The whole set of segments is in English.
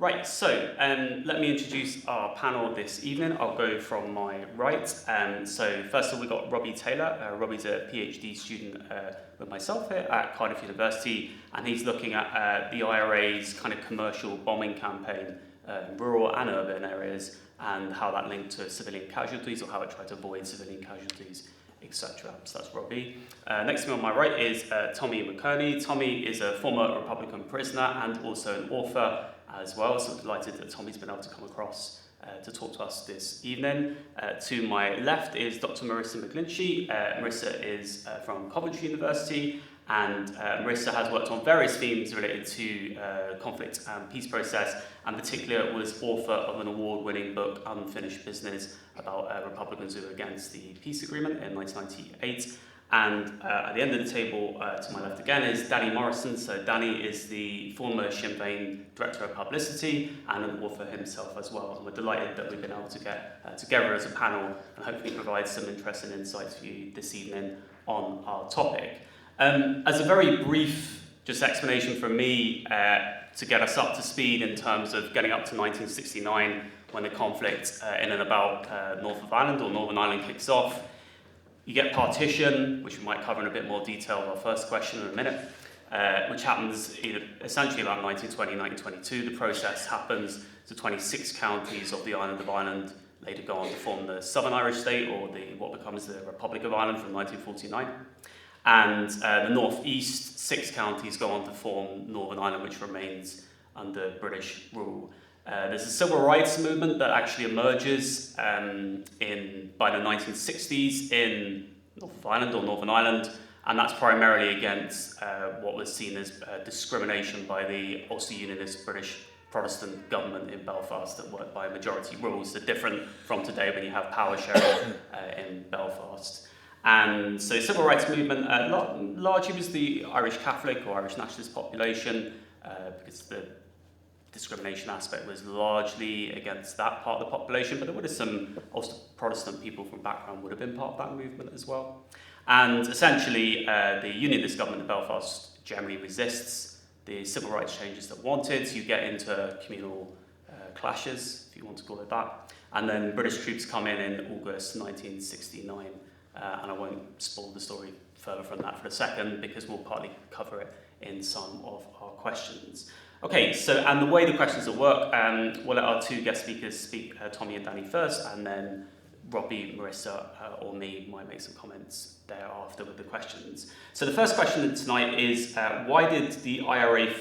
Right, so let me introduce our panel this evening. I'll go from my right. So first of all, we've got Robbie Taylor. Robbie's a PhD student with myself here at Cardiff University, and he's looking at the IRA's kind of commercial bombing campaign in rural and urban areas, and how that linked to civilian casualties, or how it tried to avoid civilian casualties, etc. So that's Robbie. Next to me on my right is Tommy McKearney. Tommy is a former Republican prisoner and also an author as well, so I'm delighted that Tommy's been able to come across to talk to us this evening. To my left is Dr. Marisa McGlinchey. Marisa is from Coventry University, and Marisa has worked on various themes related to conflict and peace process, and particularly was author of an award-winning book, Unfinished Business, about Republicans who were against the peace agreement in 1998. And at the end of the table, to my left again, is Danny Morrison. So Danny is the former Sinn Fein Director of Publicity and an author himself as well. And we're delighted that we've been able to get together as a panel and hopefully provide some interesting insights for you this evening on our topic. As a very brief just explanation from me to get us up to speed in terms of getting up to 1969, when the conflict in and about north of Ireland or Northern Ireland kicks off. You get partition, which we might cover in a bit more detail in our first question in a minute, which happens essentially around 1920, 1922. The process happens to 26 counties of the island of Ireland, later go on to form the Southern Irish State, or what becomes the Republic of Ireland from 1949. And the northeast, 6 counties go on to form Northern Ireland, which remains under British rule. There's a civil rights movement that actually emerges by the 1960s in North of Ireland or Northern Ireland, and that's primarily against what was seen as discrimination by the Ulster Unionist British Protestant government in Belfast that worked by majority rules. They're different from today when you have power sharing in Belfast. And so civil rights movement largely was the Irish Catholic or Irish nationalist population, because the discrimination aspect was largely against that part of the population, but there would have some Ulster Protestant people from background would have been part of that movement as well. And essentially, the Unionist government of Belfast generally resists the civil rights changes that wanted. So you get into communal clashes, if you want to call it that. And then British troops come in August 1969. And I won't spoil the story further from that for a second, because we'll partly cover it in some of our questions. Okay, so and the way the questions will work, we'll let our 2 guest speakers speak, Tommy and Danny first, and then Robbie, Marisa, or me might make some comments thereafter with the questions. So the first question tonight is, why did the IRA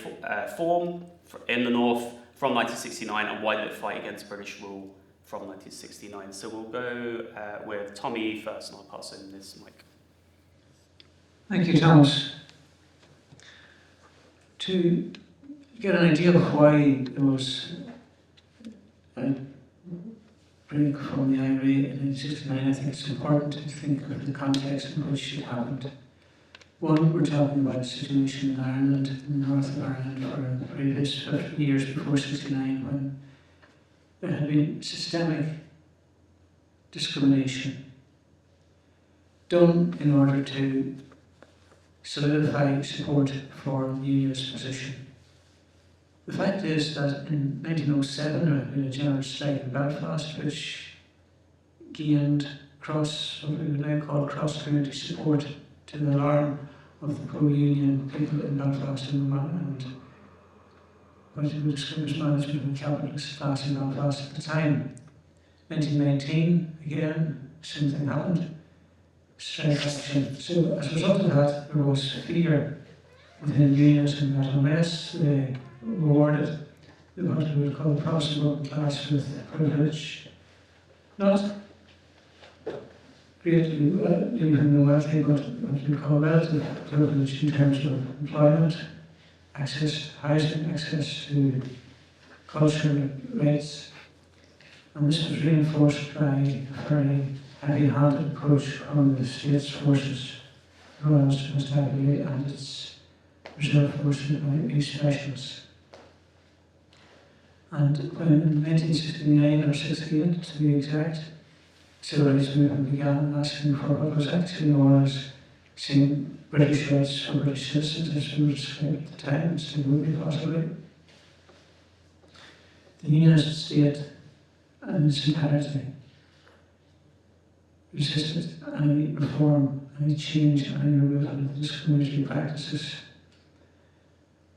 form in the North from 1969, and why did it fight against British rule from 1969? So we'll go with Tommy first, and I'll pass him this mic. Thank you, Thomas. To get an idea of why there was a break from the IRA in 1969, I think it's important to think of the context in which it happened. One, we're talking about a situation in Ireland, in the north of Ireland, for the previous 50 years before 1969, when there had been systemic discrimination done in order to solidify support for the unionist position. The fact is that in 1907 there had been a general strike in Belfast which gained what we would now call cross-community support, to the alarm of the pro-union people in Belfast and what it was management and capitalist class in Belfast at the time. 1919, again, same thing happened. Strike action. So as a result of that, there was fear within unionism that unless they rewarded what we would call the Protestant working class with privilege, not greatly wealthy, but what we call relative privilege in terms of employment, access to housing, access to cultural rights. And this was reinforced by a very heavy-handed approach from the state's forces, Royal Constabulary and its reserve force and IB specialists. And when in 1969 or 68 to be exact, civil rights movement began asking for what was actually known as same British rights for British citizens, as we were described at the time, still would be possibly. the United States and its entirety resisted any reform, any change, any removal of discriminatory practices.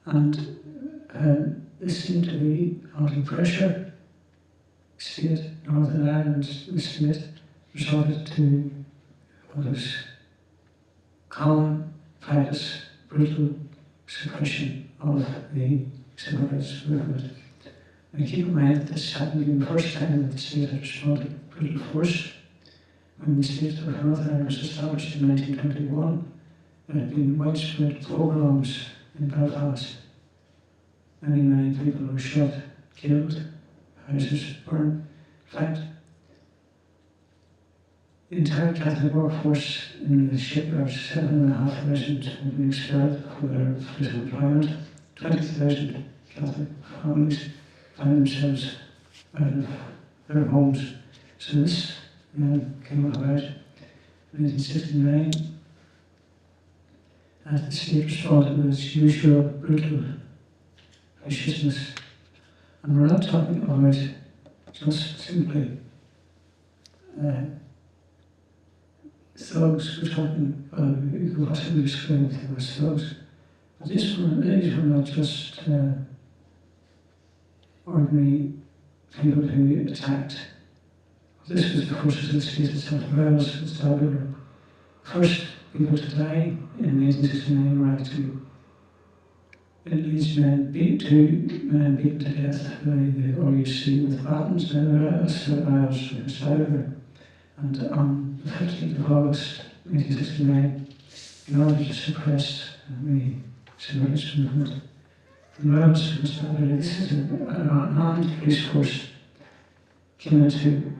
And they seemed to be under pressure. State, Northern Ireland, the state resorted to what was common practice, brutal suppression of the civil rights movement. And keep in mind that this happened in the first time that the state had responded with brutal force. When the state of Northern Ireland was established in 1921, there had been widespread pogroms in Belfast. Many people were shot, killed, houses burned. In fact, the entire Catholic workforce in the shipyards, 7,500 had been expelled for their physical employment. 20,000 Catholic families found themselves out of their homes. So this came about in 1969, as the state responded with its usual brutal viciousness. And we're not talking about just simply thugs. We're talking, you could possibly describe them as thugs. But these were not just ordinary people who attacked. This was the forces of the state itself, rebels, its the first people to die in 1869 were actually Leeds men, two men beaten to death by the IOICHP with batons, and the rest of Irish Republicanism. And on the 15th of August 1969, in order to suppress the civil rights movement, the rebels who started, this is an armed police force, came into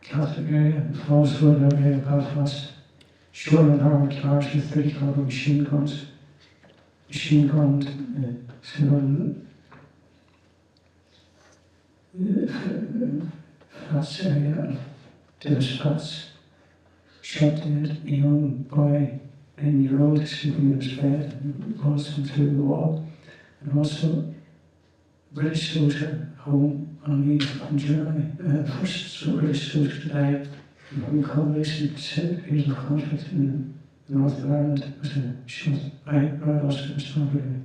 Catholic area, the Falls Road area of Belfast, shoreline armoured cars with 30 caliber machine guns, several flats area, Davis Flats, shot dead a young boy, 9-year-old, sleeping in his bed, and caused him through the wall, and also a British soldier home on leave from Germany. The first British soldier to die in coalition period of conflict in the north of Ireland was shot by rebels in Stromboli.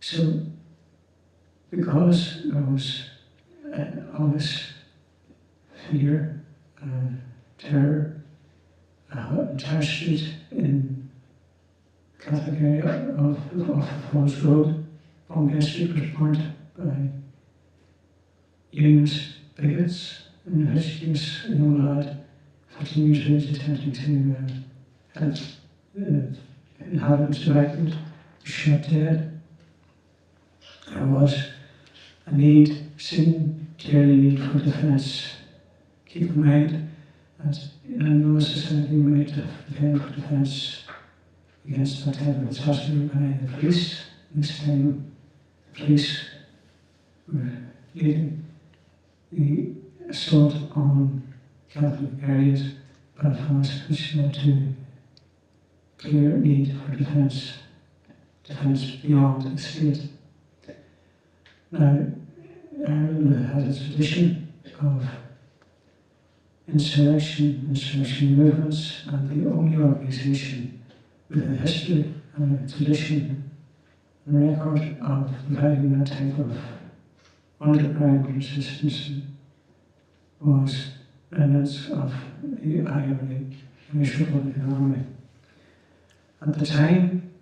So, because there was obvious fear, terror, entire street in Catholic area of the Falls Road, Bombay Street was burnt by unionist bigots, in his case, a young lad, 14 years of age, attempting to help inhabitants evacuate, was shot dead. There was a need, seen clearly need for defence. Keep in mind that in no society we may depend for defence against that type of atrocity by the police. This time, the police were leading the assault on Catholic areas, Belfast, which led to clear need for defence beyond the state. Now, Ireland has a tradition of insurrection movements, and the only organisation with a history and a tradition and record of providing that type of underground resistance was remnants of the Irish Republican Army. At the time,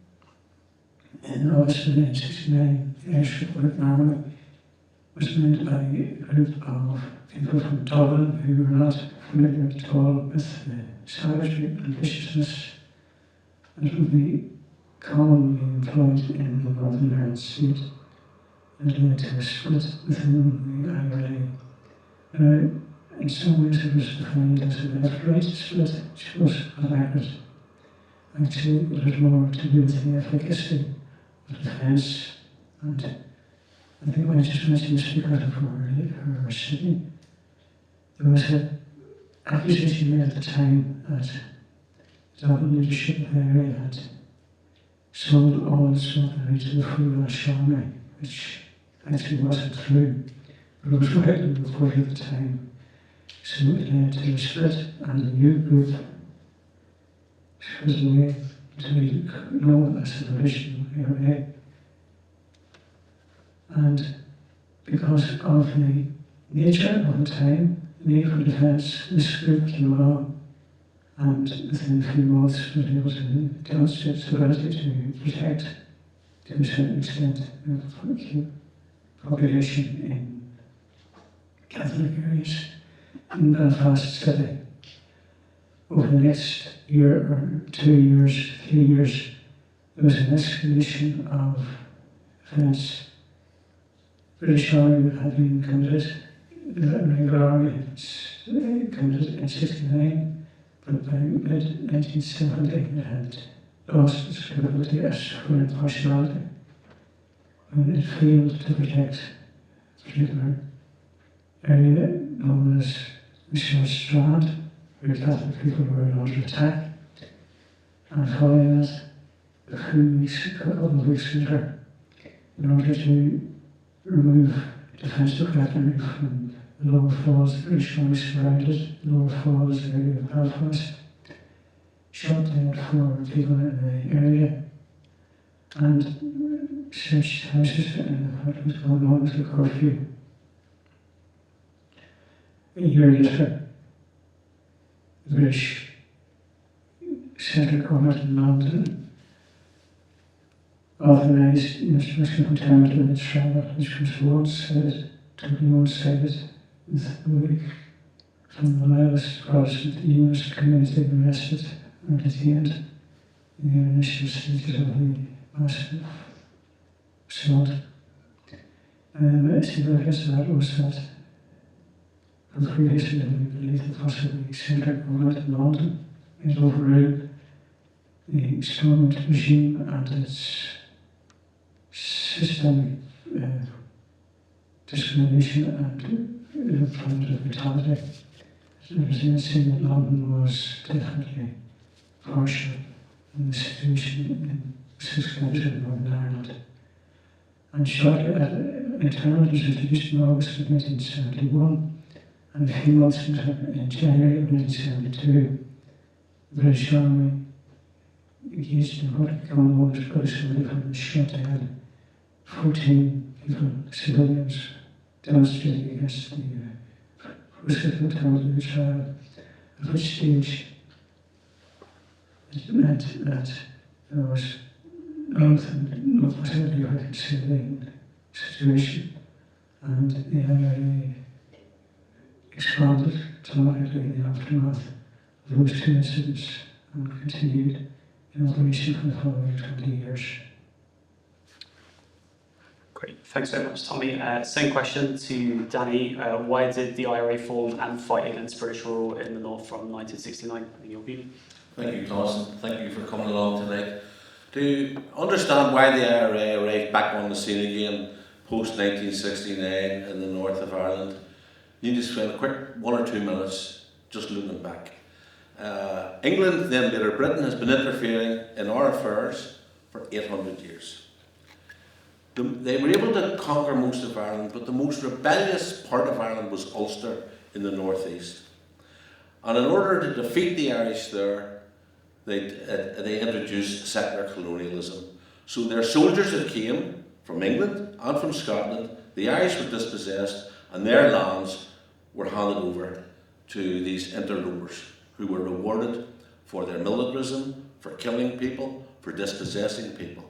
in August of 1969, the Irish Republican Army was led by a group of people from Dublin who were not familiar at all with the savagery and viciousness that would be commonly employed in the Northern Ireland state, and led to a split within the IRA. Now, in some ways it was defined as a left-right split, which was not accurate. Actually, it had more to do with the efficacy of defence, and I think when I just mentioned the speaker out of her city, there was an accusation made at the time that the Dublin leadership of the area had sold all its weaponry to the Free Welsh Army, which actually wasn't true. but it was widely reported at the time. So it led to a split and a new group split away to be known as the Provisional IRA. And because of the nature of the time, the need for defence, this group came along and within a few months was able to demonstrate its ability to protect, to a certain extent, the population in Catholic areas in Belfast City. Over the next year or 2 years, 3 years, there was an escalation of offence. British Army had been committed, the regular army had committed in '69, but by mid-1970 it had lost its credibility as foreign partiality when it failed to protect a particular area known as the Short Strand, where Catholic people were under attack. And following that, a couple of weeks later, in order to remove defensive weaponry from the lower falls, the British Army surrounded the lower falls area of Belfast, shot dead 4 people in the area, and searched houses in what was going on as a curfew. A year later, the British central government in London authorised international contaminated travel, which was one-sided, totally one-sided, with a week from the loyalist Protestant unionist community arrested and detained in the initial stages of the massive assault. The significance of that was that from previously we believed that possibly the central government in London had overruled the Stormont regime and its systemic discrimination and employment of brutality. There was a saying that London was definitely partial in the situation in 6 countries of Northern Ireland. And shortly internment was introduced in August of 1971, and a few months later, in January of 1972, the British Army engaged in what became known as British relief and shot dead 14 people, civilians, demonstrating against the process of the trial, at which stage it meant that there was no possibility of reconciling the situation, and the IRA expanded dramatically in the aftermath of those 2 incidents and continued in operation for the following 20 years. Great, thanks very much, Tommy. Same question to Danny. Why did the IRA form and fight against British rule in the North from 1969, in your view? Thank you, Thomas, and thank you for coming along tonight. To understand why the IRA arrived back on the scene again post-1969 in the north of Ireland, you need to spend a quick 1 or 2 minutes just looking back. England, then later Britain, has been interfering in our affairs for 800 years. They were able to conquer most of Ireland, but the most rebellious part of Ireland was Ulster in the northeast. And in order to defeat the Irish there, they introduced settler colonialism. So their soldiers that came from England and from Scotland, the Irish were dispossessed and their lands were handed over to these interlopers who were rewarded for their militarism, for killing people, for dispossessing people.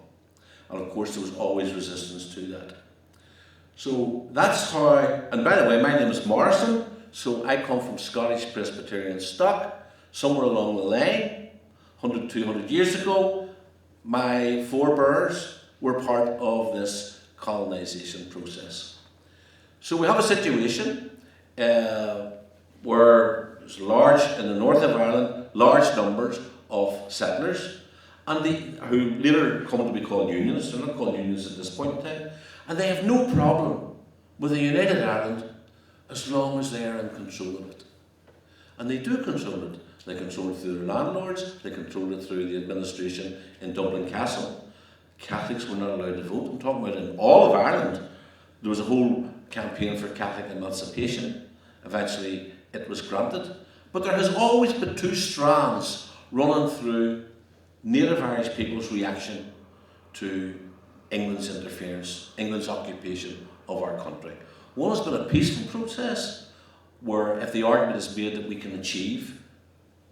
And of course there was always resistance to that. So that's how, and by the way, my name is Morrison, so I come from Scottish Presbyterian stock. Somewhere along the line, 100, 200 years ago, my forebears were part of this colonisation process. So we have a situation where there's large, in the north of Ireland, large numbers of settlers, and who later come to be called unionists. They're not called unionists at this point in time, and they have no problem with a united Ireland as long as they are in control of it. And they do control it. They control it through their landlords, they control it through the administration in Dublin Castle. Catholics were not allowed to vote. I'm talking about in all of Ireland. There was a whole campaign for Catholic emancipation. Eventually it was granted. But there has always been two strands running through native Irish people's reaction to England's interference, England's occupation of our country. One has been a peaceful process, where if the argument is made that we can achieve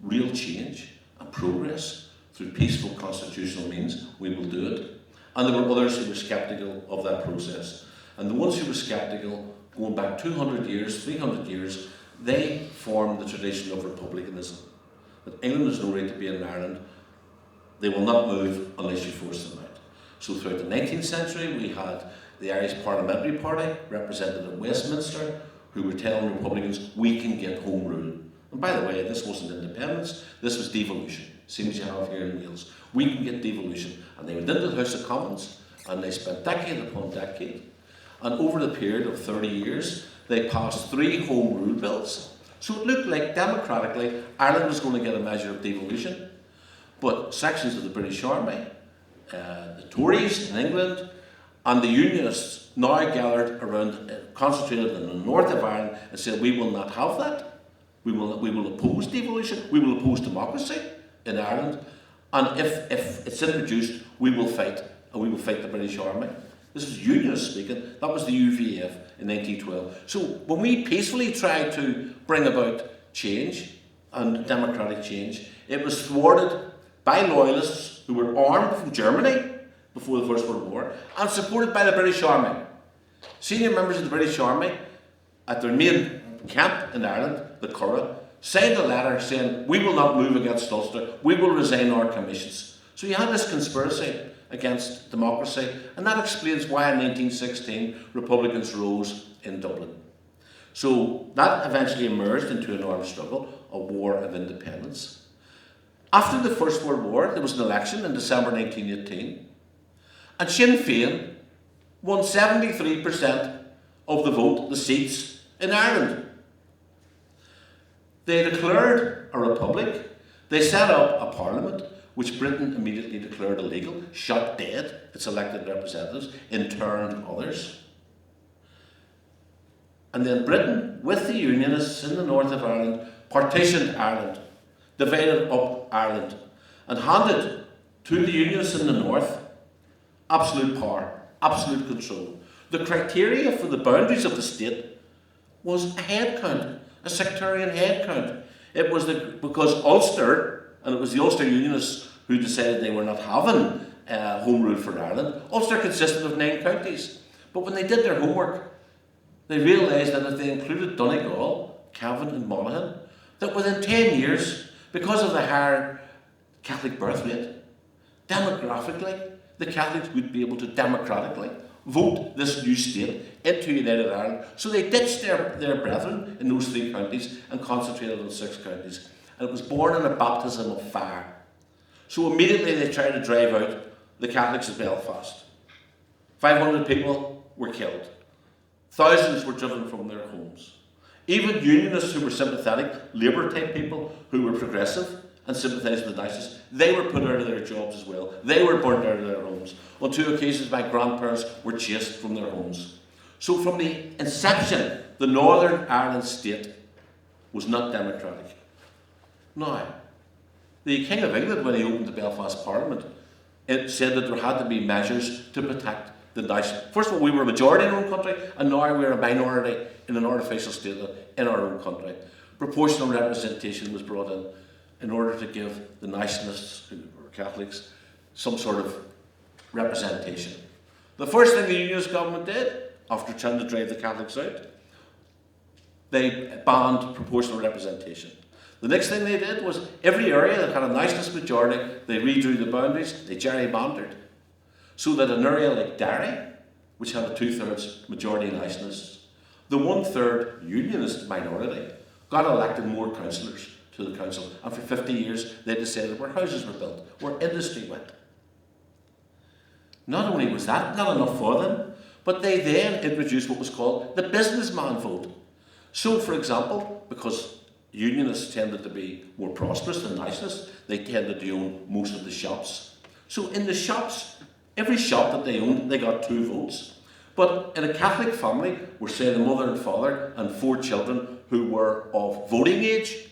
real change and progress through peaceful constitutional means, we will do it. And there were others who were sceptical of that process. And the ones who were sceptical, going back 200 years, 300 years, they formed the tradition of republicanism. That England has no right to be in Ireland. They will not move unless you force them out. So throughout the 19th century, we had the Irish Parliamentary Party, represented in Westminster, who were telling Republicans, we can get home rule. And by the way, this wasn't independence, this was devolution, same as you have here in Wales. We can get devolution. And they went into the House of Commons, and they spent decade upon decade. And over the period of 30 years, they passed 3 home rule bills. So it looked like democratically Ireland was going to get a measure of devolution. But sections of the British Army, the Tories in England, and the Unionists now gathered around, concentrated in the north of Ireland, and said, we will not have that. We will oppose devolution. We will oppose democracy in Ireland. And if it's introduced, we will fight, and we will fight the British Army. This is Unionists speaking. That was the UVF in 1912. So when we peacefully tried to bring about change and democratic change, it was thwarted by loyalists who were armed from Germany before the First World War and supported by the British Army. Senior members of the British Army at their main camp in Ireland, the Curragh, signed a letter saying, we will not move against Ulster, we will resign our commissions. So you had this conspiracy against democracy, and that explains why in 1916 Republicans rose in Dublin. So that eventually emerged into an armed struggle, a war of independence. After the First World War, there was an election in December 1918, and Sinn Fein won 73% of the vote, the seats in Ireland. They declared a republic. They set up a parliament, which Britain immediately declared illegal, shot dead its elected representatives, interned others. And then Britain, with the Unionists in the north of Ireland, partitioned Ireland, divided up Ireland, and handed to the Unionists in the north absolute power, absolute control. The criteria for the boundaries of the state was a head count, a sectarian head count. It was because Ulster, and it was the Ulster Unionists who decided they were not having home rule for Ireland. Ulster consisted of 9 counties. But when they did their homework, they realised that if they included Donegal, Cavan and Monaghan, that within 10 years, because of the higher Catholic birth rate, demographically, the Catholics would be able to democratically vote this new state into United Ireland. So they ditched their brethren in those 3 counties and concentrated on 6 counties. And it was born in a baptism of fire. So immediately they tried to drive out the Catholics of Belfast. 500 people were killed. Thousands were driven from their homes. Even Unionists who were sympathetic, Labour-type people who were progressive and sympathised with the nationalists, they were put out of their jobs as well. They were burnt out of their homes. On 2 occasions, my grandparents were chased from their homes. So from the inception, the Northern Ireland state was not democratic. Now, the King of England, when he opened the Belfast Parliament, it said that there had to be measures to protect the nation. First of all, we were a majority in our own country, and now we're a minority in an artificial state in our own country. Proportional representation was brought in order to give the nationalists, who were Catholics, some sort of representation. The first thing the Unionist government did, after trying to drive the Catholics out, they banned proportional representation. The next thing they did was every area that had a nationalist majority, they redrew the boundaries, they gerrymandered, so that an area like Derry, which had a 2/3 majority nationalists, the 1/3 Unionist minority, got elected more councillors to the council, and for 50 years they decided where houses were built, where industry went. Not only was that not enough for them, but they then introduced what was called the businessman vote. So, for example, because Unionists tended to be more prosperous than nationalists, they tended to own most of the shops. So in the shops, every shop that they owned, they got 2 votes. But in a Catholic family, were say the mother and father and 4 children who were of voting age,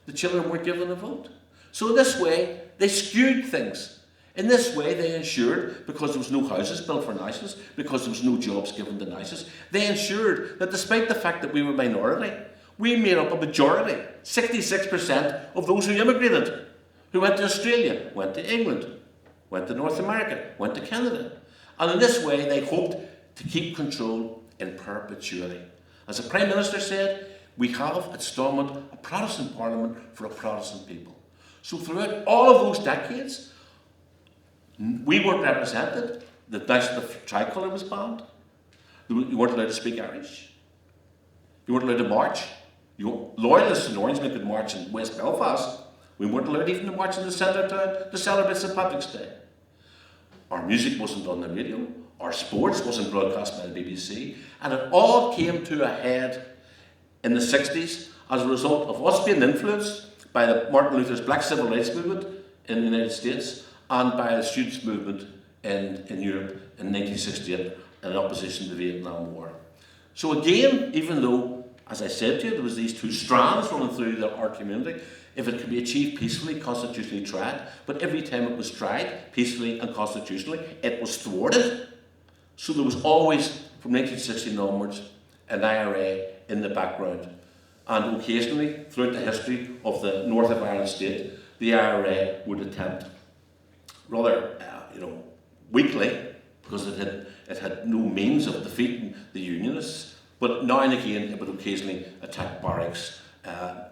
the children were given a vote. So in this way, they skewed things. In this way, they ensured, because there was no houses built for nationalists, because there was no jobs given to nationalists, they ensured that despite the fact that we were a minority, we made up a majority, 66% of those who immigrated, who went to Australia, went to England, went to North America, went to Canada. And in this way, they hoped to keep control in perpetuity. As the Prime Minister said, we have at Stormont a Protestant Parliament for a Protestant people. So throughout all of those decades, we weren't represented. The national tricolour was banned. You weren't allowed to speak Irish. You weren't allowed to march. Loyalists in Orangemen could march in West Belfast. We weren't allowed even to march in the centre of town to celebrate St Patrick's Day. Our music wasn't on the radio. Our sports wasn't broadcast by the BBC. And it all came to a head in the 60s as a result of us being influenced by the Martin Luther's Black Civil Rights Movement in the United States and by the students' movement in Europe in 1968 in opposition to the Vietnam War. So again, even though, as I said to you, there was these 2 strands running through our community, if it could be achieved peacefully, constitutionally tried, but every time it was tried, peacefully and constitutionally, it was thwarted. So there was always, from 1916 onwards, an IRA in the background. And occasionally, throughout the history of the North of Ireland state, the IRA would attempt, rather weakly, because it had no means of defeating the Unionists, but now and again it would occasionally attack barracks,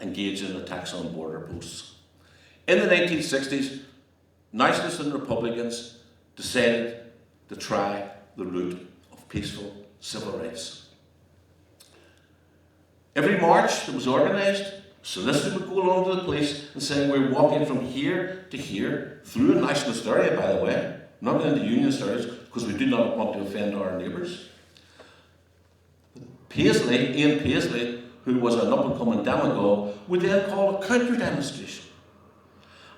engage in attacks on border posts. In the 1960s, nationalists and Republicans decided to try the route of peaceful civil rights. Every march that was organised, solicitors would go along to the police and say, we're walking from here to here, through a nationalist area, by the way, not into unionist areas, because we do not want to offend our neighbours. Ian Paisley, who was an up-and-coming demagogue, would then call a counter-demonstration.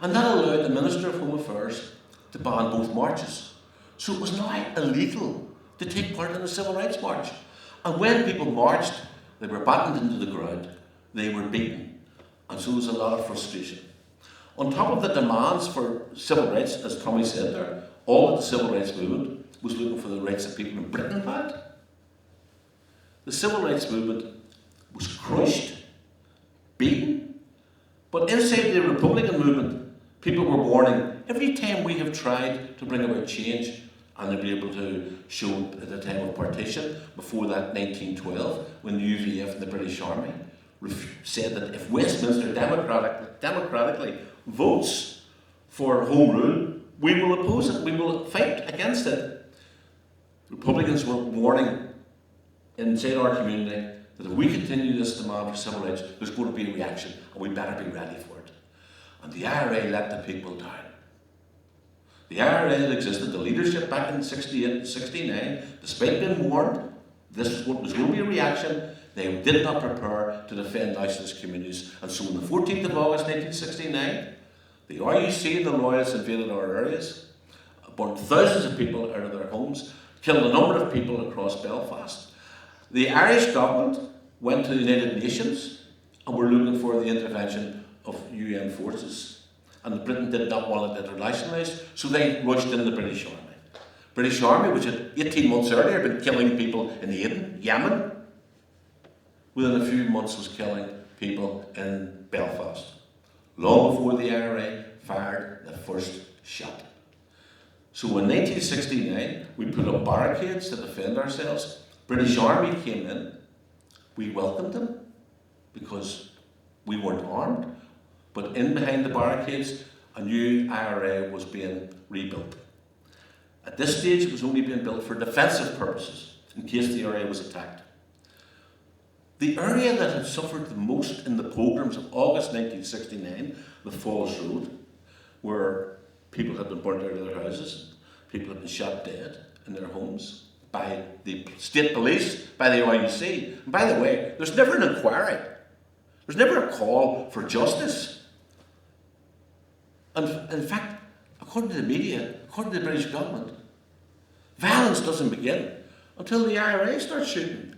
And that allowed the Minister of Home Affairs to ban both marches. So it was now illegal to take part in a civil rights march. And when people marched, they were battened into the ground, they were beaten. And so there was a lot of frustration. On top of the demands for civil rights, as Tommy said there, all of the civil rights movement was looking for the rights that people in Britain had. The civil rights movement was crushed, beaten, but inside the Republican movement, people were warning, every time we have tried to bring about change, and they'll be able to show at the time of partition, before that 1912, when the UVF and the British Army said that if Westminster democratically votes for Home Rule, we will oppose it, we will fight against it. Republicans were warning inside our community that if we continue this demand for civil rights, there's going to be a reaction, and we better be ready for it. And the IRA let the people down. The IRA that existed, the leadership back in 68 and 69, despite being warned this was going to be a reaction, they did not prepare to defend nationalist communities. And so on the 14th of August 1969, the RUC and the Loyalists invaded our areas, burned thousands of people out of their homes, killed a number of people across Belfast. The Irish government went to the United Nations and were looking for the intervention of UN forces. And Britain did not want it internationalised, so they rushed in the British Army. British Army, which had 18 months earlier been killing people in Aden, Yemen, within a few months was killing people in Belfast, long before the IRA fired the first shot. So in 1969, we put up barricades to defend ourselves. British Army came in, we welcomed them because we weren't armed, but in behind the barricades a new IRA was being rebuilt. At this stage it was only being built for defensive purposes, in case the area was attacked. The area that had suffered the most in the pogroms of August 1969, the Falls Road, where people had been burnt out of their houses, people had been shot dead in their homes, by the state police, by the IOICHP. And by the way, there's never an inquiry. There's never a call for justice. And in fact, according to the media, according to the British government, violence doesn't begin until the IRA starts shooting,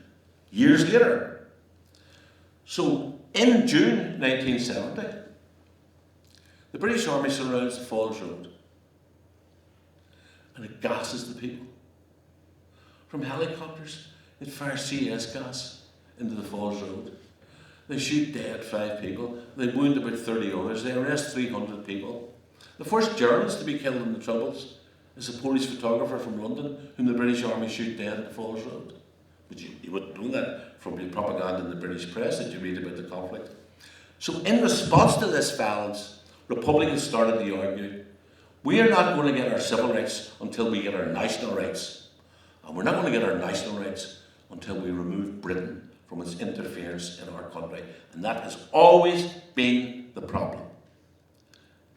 years later. So in June 1970, the British Army surrounds the Falls Road and it gasses the people. From helicopters, it fires CS gas into the Falls Road. They shoot dead 5 people, they wound about 30 others, they arrest 300 people. The first journalist to be killed in the Troubles is a Polish photographer from London whom the British Army shoot dead in the Falls Road. But you wouldn't know that from the propaganda in the British press that you read about the conflict. So in response to this violence, Republicans started to argue, we are not going to get our civil rights until we get our national rights. And we're not going to get our national rights until we remove Britain from its interference in our country. And that has always been the problem.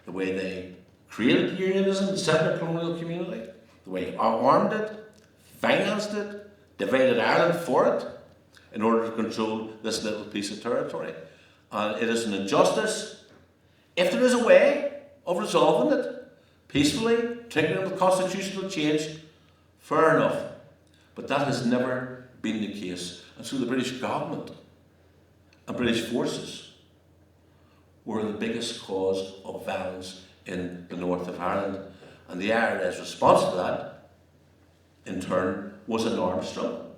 The way they created unionism, the settler colonial community, the way they armed it, financed it, divided Ireland for it, in order to control this little piece of territory. And it is an injustice. If there is a way of resolving it, peacefully, triggering with constitutional change, fair enough. But that has never been the case. And so the British government and British forces were the biggest cause of violence in the north of Ireland. And the IRA's response to that, in turn, was an armed struggle.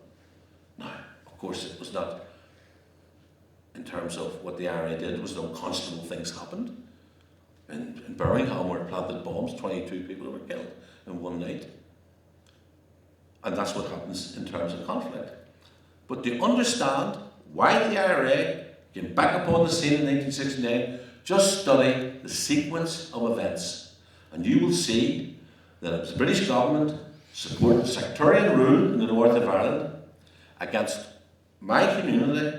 Now, of course, it was not, in terms of what the IRA did, was no constable things happened. In Birmingham, where it planted bombs, 22 people were killed in one night. And that's what happens in terms of conflict. But to understand why the IRA came back upon the scene in 1969, just study the sequence of events. And you will see that it was the British government supporting sectarian rule in the north of Ireland against my community,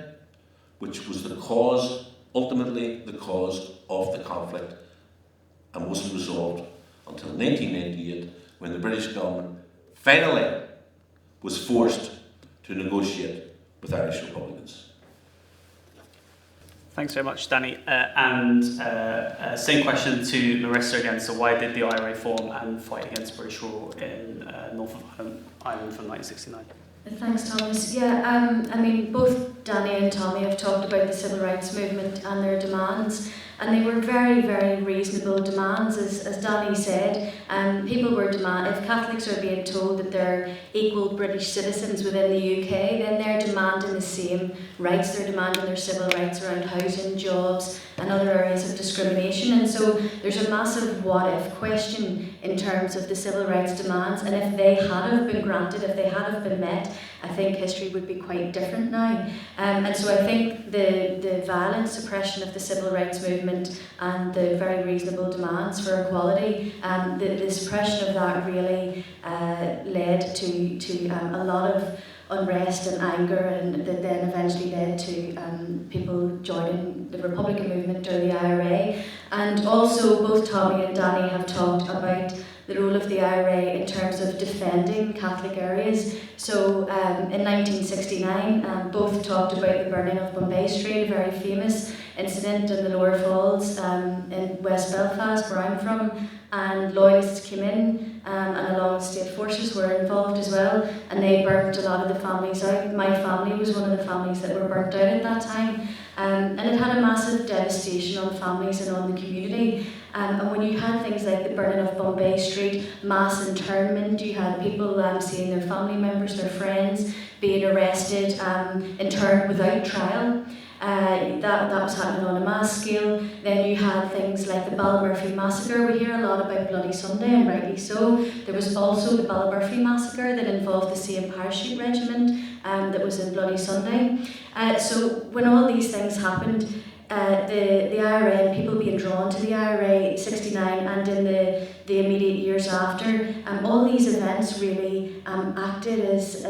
which was the cause, ultimately the cause of the conflict, and wasn't resolved until 1998, when the British government finally was forced to negotiate with Irish Republicans. Thanks very much, Danny. Same question to Marisa again. So why did the IRA form and fight against British rule in North of Ireland from 1969? Thanks, Thomas. Yeah, I mean, both Danny and Tommy have talked about the civil rights movement and their demands, and they were very, very reasonable demands. As Danny said, people were if Catholics are being told that they're equal British citizens within the UK, then they're demanding the same rights. They're demanding their civil rights around housing, jobs, and other areas of discrimination. And so there's a massive what-if question in terms of the civil rights demands, and if they had have been granted, if they had have been met, I think history would be quite different now. And so I think the violent suppression of the civil rights movement and the very reasonable demands for equality, the suppression of that really led to a lot of unrest and anger, and that then eventually led to people joining the Republican movement or the IRA. And also both Tommy and Danny have talked about the role of the IRA in terms of defending Catholic areas. So in 1969, both talked about the burning of Bombay Street, a very famous incident in the Lower Falls in West Belfast, where I'm from, and loyalists came in and a lot of state forces were involved as well, and they burnt a lot of the families out. My family was one of the families that were burnt out at that time, and it had a massive devastation on families and on the community. And when you had things like the burning of Bombay Street, mass internment, you had people seeing their family members, their friends being arrested, interned without trial. That was happening on a mass scale. Then you had things like the Ballymurphy massacre. We hear a lot about Bloody Sunday, and rightly so. There was also the Ballymurphy massacre that involved the same parachute regiment that was in Bloody Sunday. So when all these things happened, the IRA and people being drawn to the IRA 69 and in the immediate years after, all these events really acted as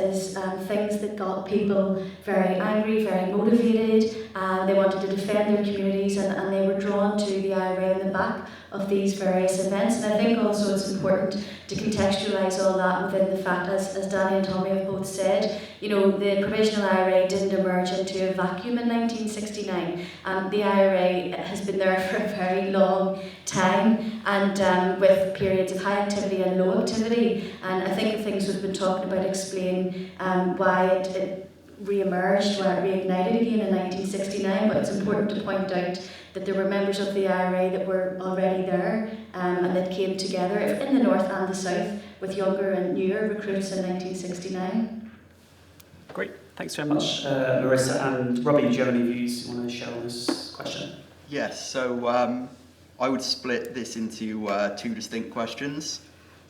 things that got people very angry, very motivated. They wanted to defend their communities, and they were drawn to the IRA on the back of these various events. And I think also it's important to contextualise all that within the fact, as Danny and Tommy have both said, you know, the provisional IRA didn't emerge into a vacuum in 1969, and the IRA has been there for a very long time, and with periods of high activity and low activity. And I think the things we've been talking about explain why it re-emerged, why it reignited again in 1969, but it's important to point out that there were members of the IRA that were already there and that came together in the north and the south with younger and newer recruits in 1969. Great, thanks very much, Marisa. And Robbie, do you have any views you want to share on this question? Yes, so I would split this into two distinct questions.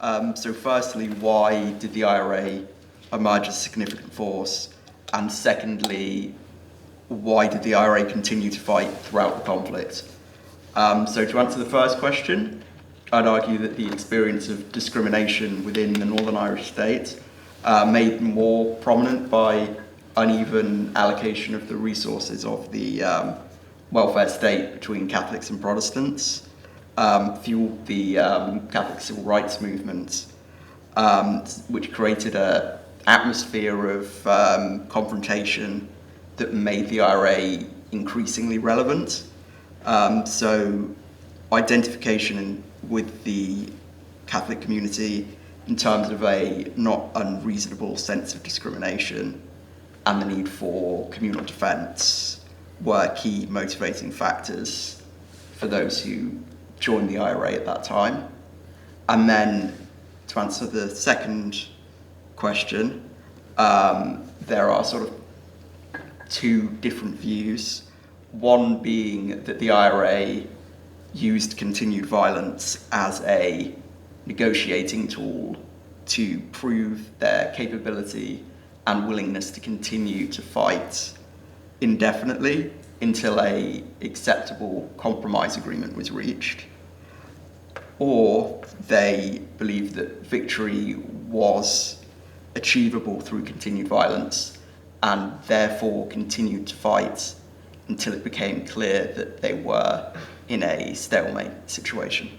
So firstly, why did the IRA emerge as a significant force? And secondly, why did the IRA continue to fight throughout the conflict? So to answer the first question, I'd argue that the experience of discrimination within the Northern Irish state made more prominent by uneven allocation of the resources of the welfare state between Catholics and Protestants, fueled the Catholic civil rights movement, which created an atmosphere of confrontation that made the IRA increasingly relevant. So identification with the Catholic community in terms of a not unreasonable sense of discrimination and the need for communal defence were key motivating factors for those who joined the IRA at that time. And then to answer the second question, there are sort of two different views. One being that the IRA used continued violence as a negotiating tool to prove their capability and willingness to continue to fight indefinitely until a acceptable compromise agreement was reached. Or they believed that victory was achievable through continued violence and therefore continued to fight until it became clear that they were in a stalemate situation.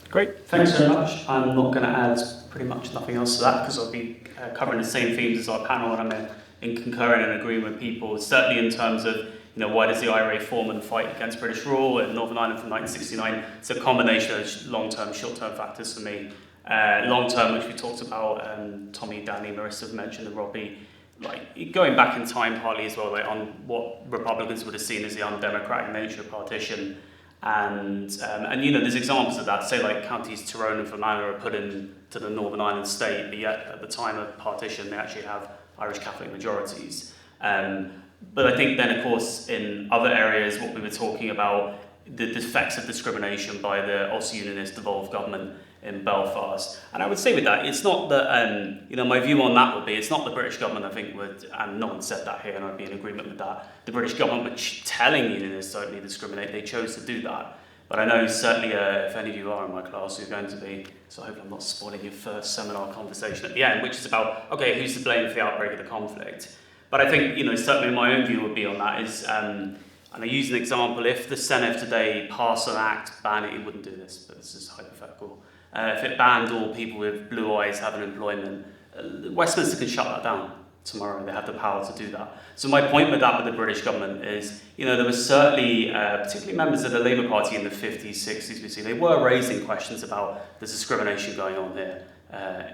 Great, thanks very much. I'm not going to add pretty much nothing else to that because I'll be covering the same themes as our panel, and I'm in concurring and agreeing with people, certainly in terms of why does the IRA form and fight against British rule in Northern Ireland from 1969. It's a combination of long-term, short-term factors for me. Long-term, which we talked about, Tommy, Danny, Marisa have mentioned, and Robbie, like going back in time partly as well, like on what Republicans would have seen as the undemocratic nature of partition. And there's examples of that, say like counties Tyrone and Fermanagh are put into the Northern Ireland state, but yet at the time of partition they actually have Irish Catholic majorities. But I think then, of course, in other areas, what we were talking about, the effects of discrimination by the Ulster-Unionist devolved government in Belfast. And I would say with that, it's not that, my view on that would be, it's not the British government, I think, would, and no one said that here, and I'd be in agreement with that, the British government were telling unionists don't need to discriminate, they chose to do that. But I know certainly, if any of you are in my class, you're going to be, so I hope I'm not spoiling your first seminar conversation at the end, which is about, okay, who's to blame for the outbreak of the conflict? But I think, certainly my own view would be on that is, and I use an example, if the Senate today passed an act banning, it wouldn't do this, but this is hypothetical. If it banned all people with blue eyes having employment, Westminster can shut that down tomorrow. They have the power to do that. So my point with that with the British government is, there was certainly, particularly members of the Labour Party in the 50s, 60s, we see, they were raising questions about the discrimination going on here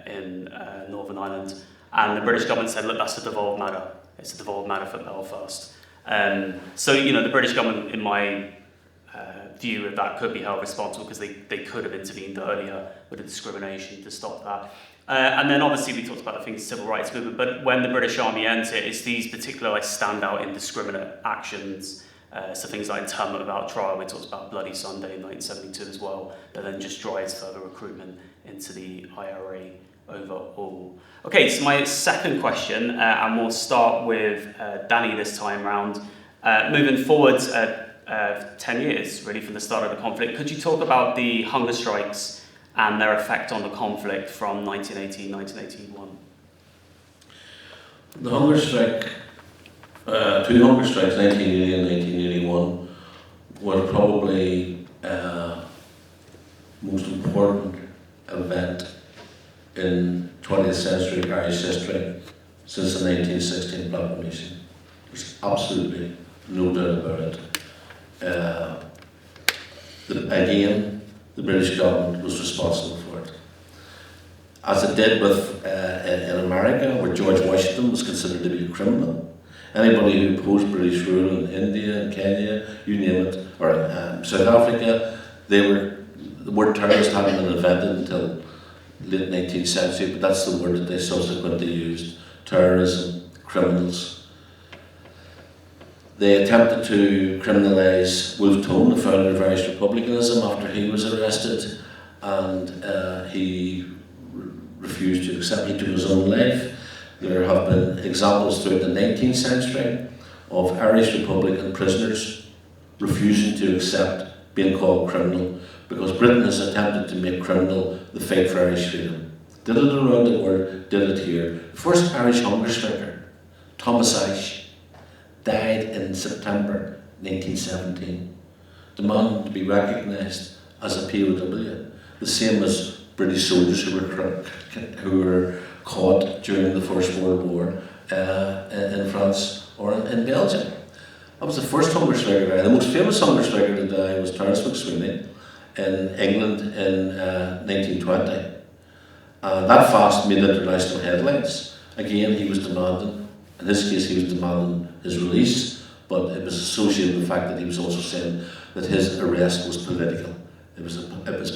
in Northern Ireland. And the British government said, look, that's a devolved matter. It's a devolved matter for Belfast. So, the British government, in my view of that, could be held responsible because they could have intervened earlier with the discrimination to stop that. And then obviously we talked about the civil rights movement, but when the British Army enter, it's these particular standout indiscriminate actions. So things like internment without trial, we talked about Bloody Sunday in 1972 as well, that then just drives further recruitment into the IRA overall. Okay, so my second question, and we'll start with Danny this time round. Moving forward 10 years, really, from the start of the conflict, could you talk about the hunger strikes and their effect on the conflict from 1980, 1981? The hunger strike, two hunger strikes, 1980 and 1981, were probably important event in 20th century Irish history since the 1916 proclamation. There's absolutely no doubt about it. Again, the British government was responsible for it. As it did with in America, where George Washington was considered to be a criminal. Anybody who opposed British rule in India and Kenya, you name it, or South Africa, the word terrorist hadn't been invented until late 19th century, but that's the word that they subsequently used. Terrorism, criminals. They attempted to criminalise Wolfe Tone, the founder of Irish Republicanism, after he was arrested, and he refused to accept. He took his own life. There have been examples throughout the 19th century of Irish Republican prisoners refusing to accept being called criminal because Britain has attempted to make criminal the fight for Irish freedom. Did it around the world, did it here. The first Irish hunger striker, Thomas Leahy, died in September 1917, demanding to be recognised as a POW, the same as British soldiers who were caught during the First World War in France or in Belgium. That was the first hunger striker to die. The most famous hunger striker to die was Terence McSweeney in England in 1920. And that fast made international headlines. Again, he was demanding, in this case he was demanding his release, but it was associated with the fact that he was also saying that his arrest was political. It was a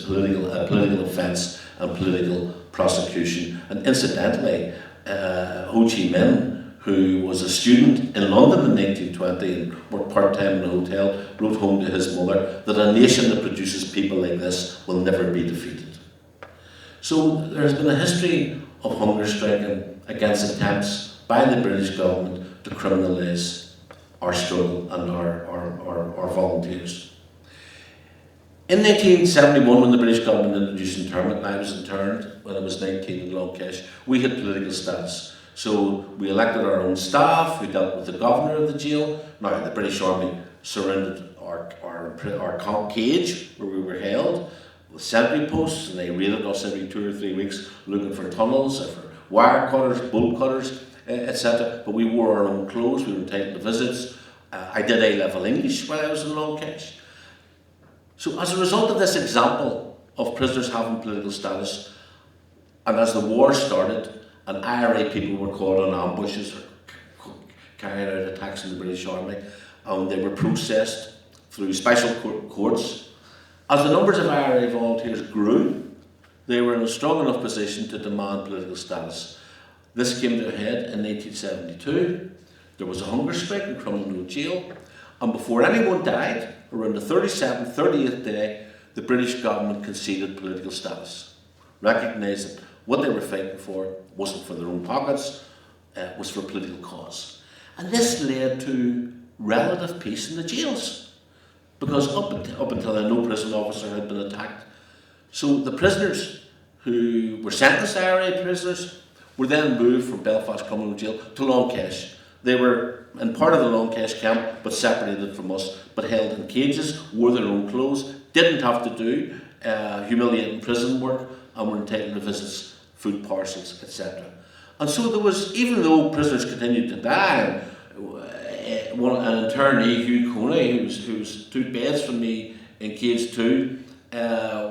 political offence and political prosecution. And incidentally, Ho Chi Minh, who was a student in London in 1920 and worked part-time in a hotel, wrote home to his mother that a nation that produces people like this will never be defeated. So there's been a history of hunger striking against attempts by the British government to criminalise our struggle and our volunteers. In 1971, when the British government introduced internment, and I was interned when I was 19 in Longkesh, we had political status. So we elected our own staff, who dealt with the governor of the jail. Now the British Army surrounded our cage where we were held with sentry posts, and they raided us every 2 or 3 weeks looking for tunnels, for wire cutters, bolt cutters, etc. But we wore our own clothes, we were entitled to visits. I did A-level English while I was in Longkesh. So as a result of this example of prisoners having political status, and as the war started and IRA people were caught on ambushes or carried out attacks in the British Army, and they were processed through special courts, as the numbers of IRA volunteers grew, they were in a strong enough position to demand political status. This came to a head in 1872. There was a hunger strike in Crumlin Road Jail, and before anyone died, around the 37th, 38th day, the British government conceded political status, recognised that what they were fighting for wasn't for their own pockets, it was for a political cause. And this led to relative peace in the jails, because up until then no prison officer had been attacked. So the prisoners who were sentenced IRA prisoners were then moved from Belfast Crumlin Jail to Longkesh. They were in part of the Longkesh camp, but separated from us, but held in cages, wore their own clothes, didn't have to do humiliating prison work, and were entitled to visits, food parcels, etc. And so there was, even though prisoners continued to die, an internee, Hugh Coney, who was 2 beds from me in cage 2,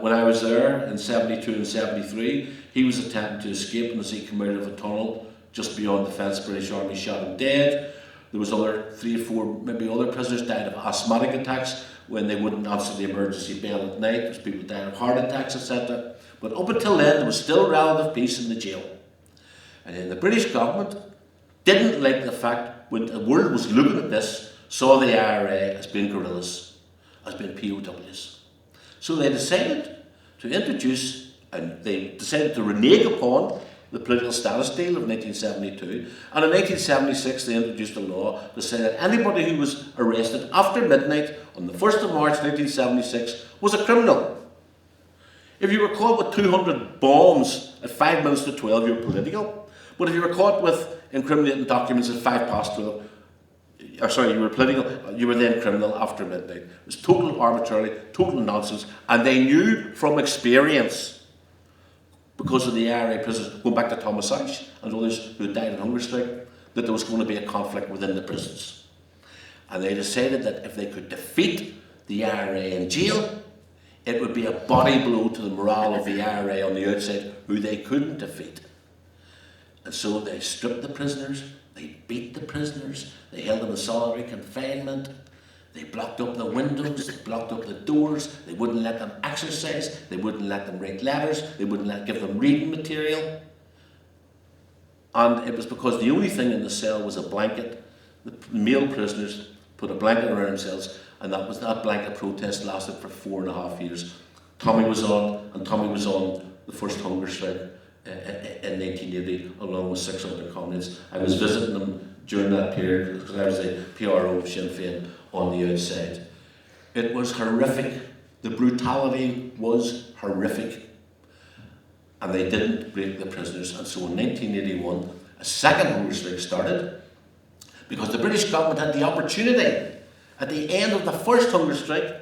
when I was there in 72 and 73, he was attempting to escape, and as he came out of a tunnel just beyond the fence, British Army shot him dead. There was other 3 or 4, maybe other prisoners died of asthmatic attacks when they wouldn't answer the emergency bell at night. There was people dying of heart attacks, etc. But up until then, there was still relative peace in the jail. And then the British government didn't like the fact, when the world was looking at this, saw the IRA as being guerrillas, as being POWs. So they decided to introduce, and they decided to renege upon the political status deal of 1972, and in 1976 they introduced a law to say that anybody who was arrested after midnight on the 1st of March 1976 was a criminal. If you were caught with 200 bombs at 5 minutes to 12, you were political, but if you were caught with incriminating documents at 12, you were political, you were then criminal after midnight. It was total arbitrary, total nonsense, and they knew from experience, because of the IRA prisoners, going back to Thomas Leahy and others who died in hunger strike, that there was going to be a conflict within the prisons. And they decided that if they could defeat the IRA in jail, it would be a body blow to the morale of the IRA on the outside, who they couldn't defeat. And so they stripped the prisoners, they beat the prisoners, they held them in solitary confinement, they blocked up the windows, they blocked up the doors, they wouldn't let them exercise, they wouldn't let them write letters, they wouldn't give them reading material. And it was because the only thing in the cell was a blanket. The male prisoners put a blanket around themselves, and that blanket protest lasted for 4.5 years. Tommy was on the first hunger strike in 1980, along with 6 other comrades. I was visiting them during that period because I was a PRO of Sinn Fein on the outside. It was horrific. The brutality was horrific. And they didn't break the prisoners. And so in 1981, a second hunger strike started, because the British government had the opportunity at the end of the first hunger strike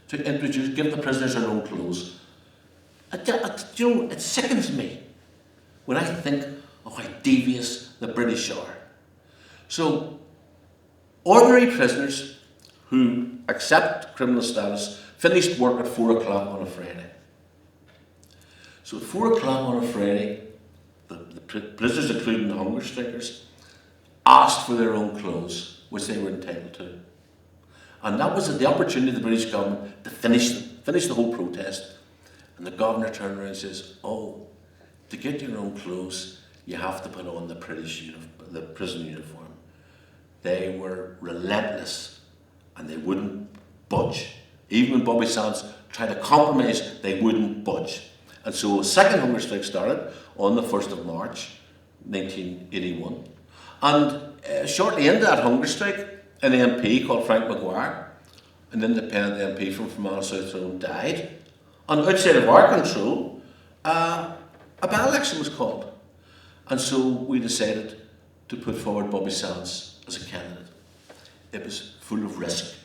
to give the prisoners their own clothes. It sickens me when I think of how devious the British are. So, ordinary prisoners who accept criminal status finished work at 4 o'clock on a Friday. So at 4 o'clock on a Friday, the prisoners, including the hunger strikers, asked for their own clothes, which they were entitled to. And that was the opportunity of the British government to finish the whole protest. And the governor turned around and says, oh, to get your own clothes, you have to put on the prison uniform. They were relentless, and they wouldn't budge. Even when Bobby Sands tried to compromise, they wouldn't budge. And so a second hunger strike started on the 1st of March, 1981. And shortly into that hunger strike, an MP called Frank Maguire, an independent MP from Fermanagh South Tyrone, died. And outside of our control, a by-election was called. And so we decided to put forward Bobby Sands as a candidate. It was full of risk,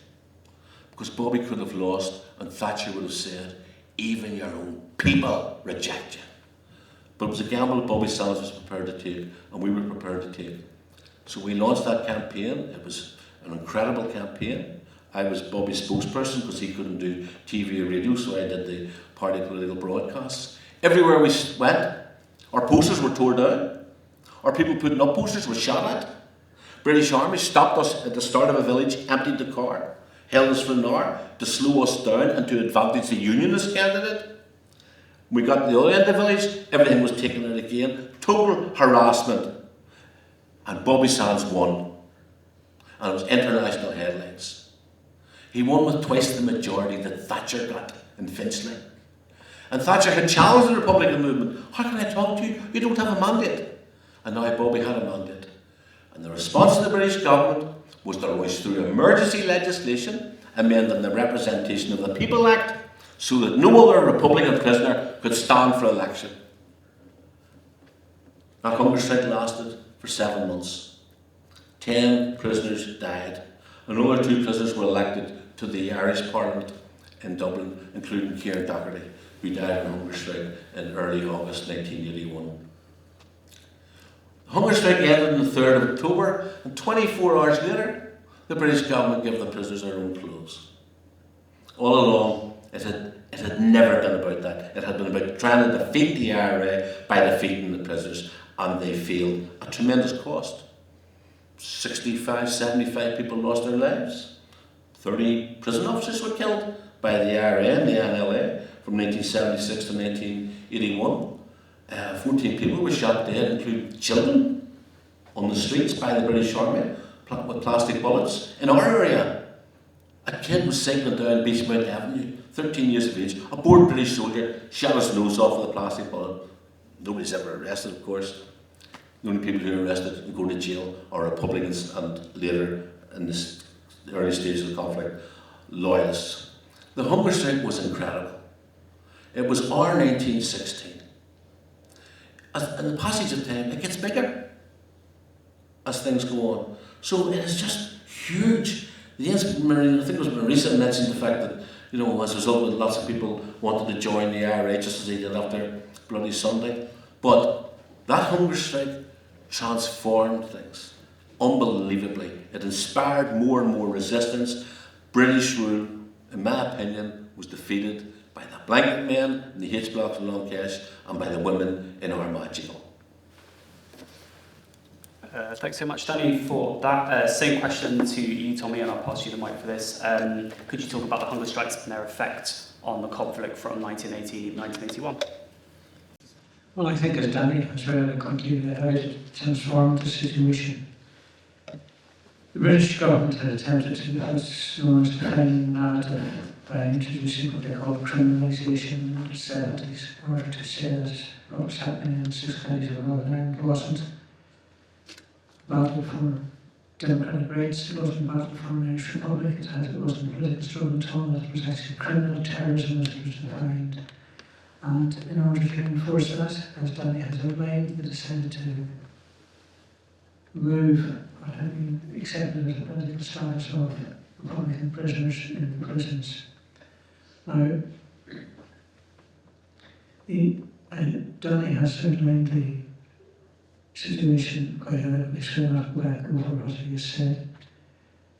because Bobby could have lost and Thatcher would have said, even your own people reject you. But it was a gamble that Bobby Sands was prepared to take, and we were prepared to take. So we launched that campaign. It was an incredible campaign. I was Bobby's spokesperson because he couldn't do TV or radio, so I did the party political broadcasts. Everywhere we went, our posters were torn down. Our people putting up posters were shot at. British Army stopped us at the start of a village, emptied the car, held us for an hour to slow us down and to advantage the Unionist candidate. We got to the other end of the village, everything was taken out again. Total harassment. And Bobby Sands won. And it was international headlines. He won with twice the majority that Thatcher got in Finchley. And Thatcher had challenged the Republican movement. How can I talk to you? You don't have a mandate. And now Bobby had a mandate. And the response of the British government was to rush through emergency legislation, amending the Representation of the People Act, so that no other Republican prisoner could stand for election. That hunger strike lasted for 7 months. 10 prisoners died. Another 2 prisoners were elected to the Irish Parliament in Dublin, including Kieran Doherty, who died in a hunger strike in early August 1981. The hunger strike ended on the 3rd of October, and 24 hours later, the British government gave the prisoners their own clothes. All along, it had never been about that. It had been about trying to defeat the IRA by defeating the prisoners, and they failed at tremendous cost. 65, 75 people lost their lives. 30 prison officers were killed by the IRA and the NLA from 1976 to 1981. 14 people were shot dead, including children, on the streets by the British Army with plastic bullets. In our area, a kid was cycling down Beachmount Avenue, 13 years of age. A bored British soldier shot his nose off with a plastic bullet. Nobody's ever arrested, of course. The only people who are arrested and go to jail are Republicans and later, in the early stages of the conflict, loyalists. The hunger strike was incredible. It was our 1916. In the passage of time, it gets bigger as things go on. So it is just huge. Yes, I think it was Marisa mentioned the fact that, you know, as a result, lots of people wanted to join the IRA just as they did after Bloody Sunday. But that hunger strike transformed things unbelievably. It inspired more and more resistance. British rule, in my opinion, was defeated by the blanket men in the H blocks in Long Kesh and by the women in Armagh jail. Thanks so much, Danny, for that. Same question to you, Tommy, and I'll pass you the mic for this. Could you talk about the hunger strikes and their effect on the conflict from 1980-1981? Well, I think as Danny has very eloquently laid out, it transformed the situation. The British government had attempted to, as known as defining narrative, by introducing what they call criminalisation in the 70s, in order to say that what was happening in 6 counties of Northern Ireland wasn't a battle for democratic rights, it wasn't a battle for an Irish Republic, it wasn't political struggle at all, it was actually criminal terrorism as it was defined. And in order to enforce that, as Danny has outlined, they decided to move what had been accepted as a political status of Republican prisoners in the prisons. Now, Danny has outlined the situation quite elegantly, so I'm not back over what he has said.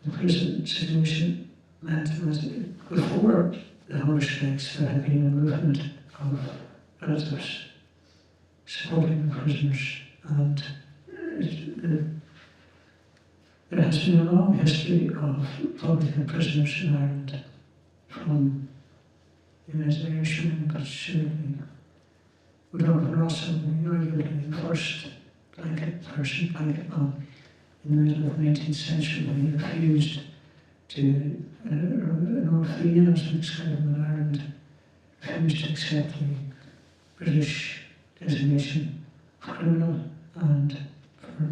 The prison situation meant that before the hunger strikes there had been a movement of relatives supporting the prisoners, and there has been a long history of Republican prisoners in Ireland from the United Irish Union, but certainly Woodrow Morrison, arguably the first blanket ban in the middle of the 19th century when he refused to, an Orphean as an exclusion in Ireland, refused to accept the British designation of criminal, and for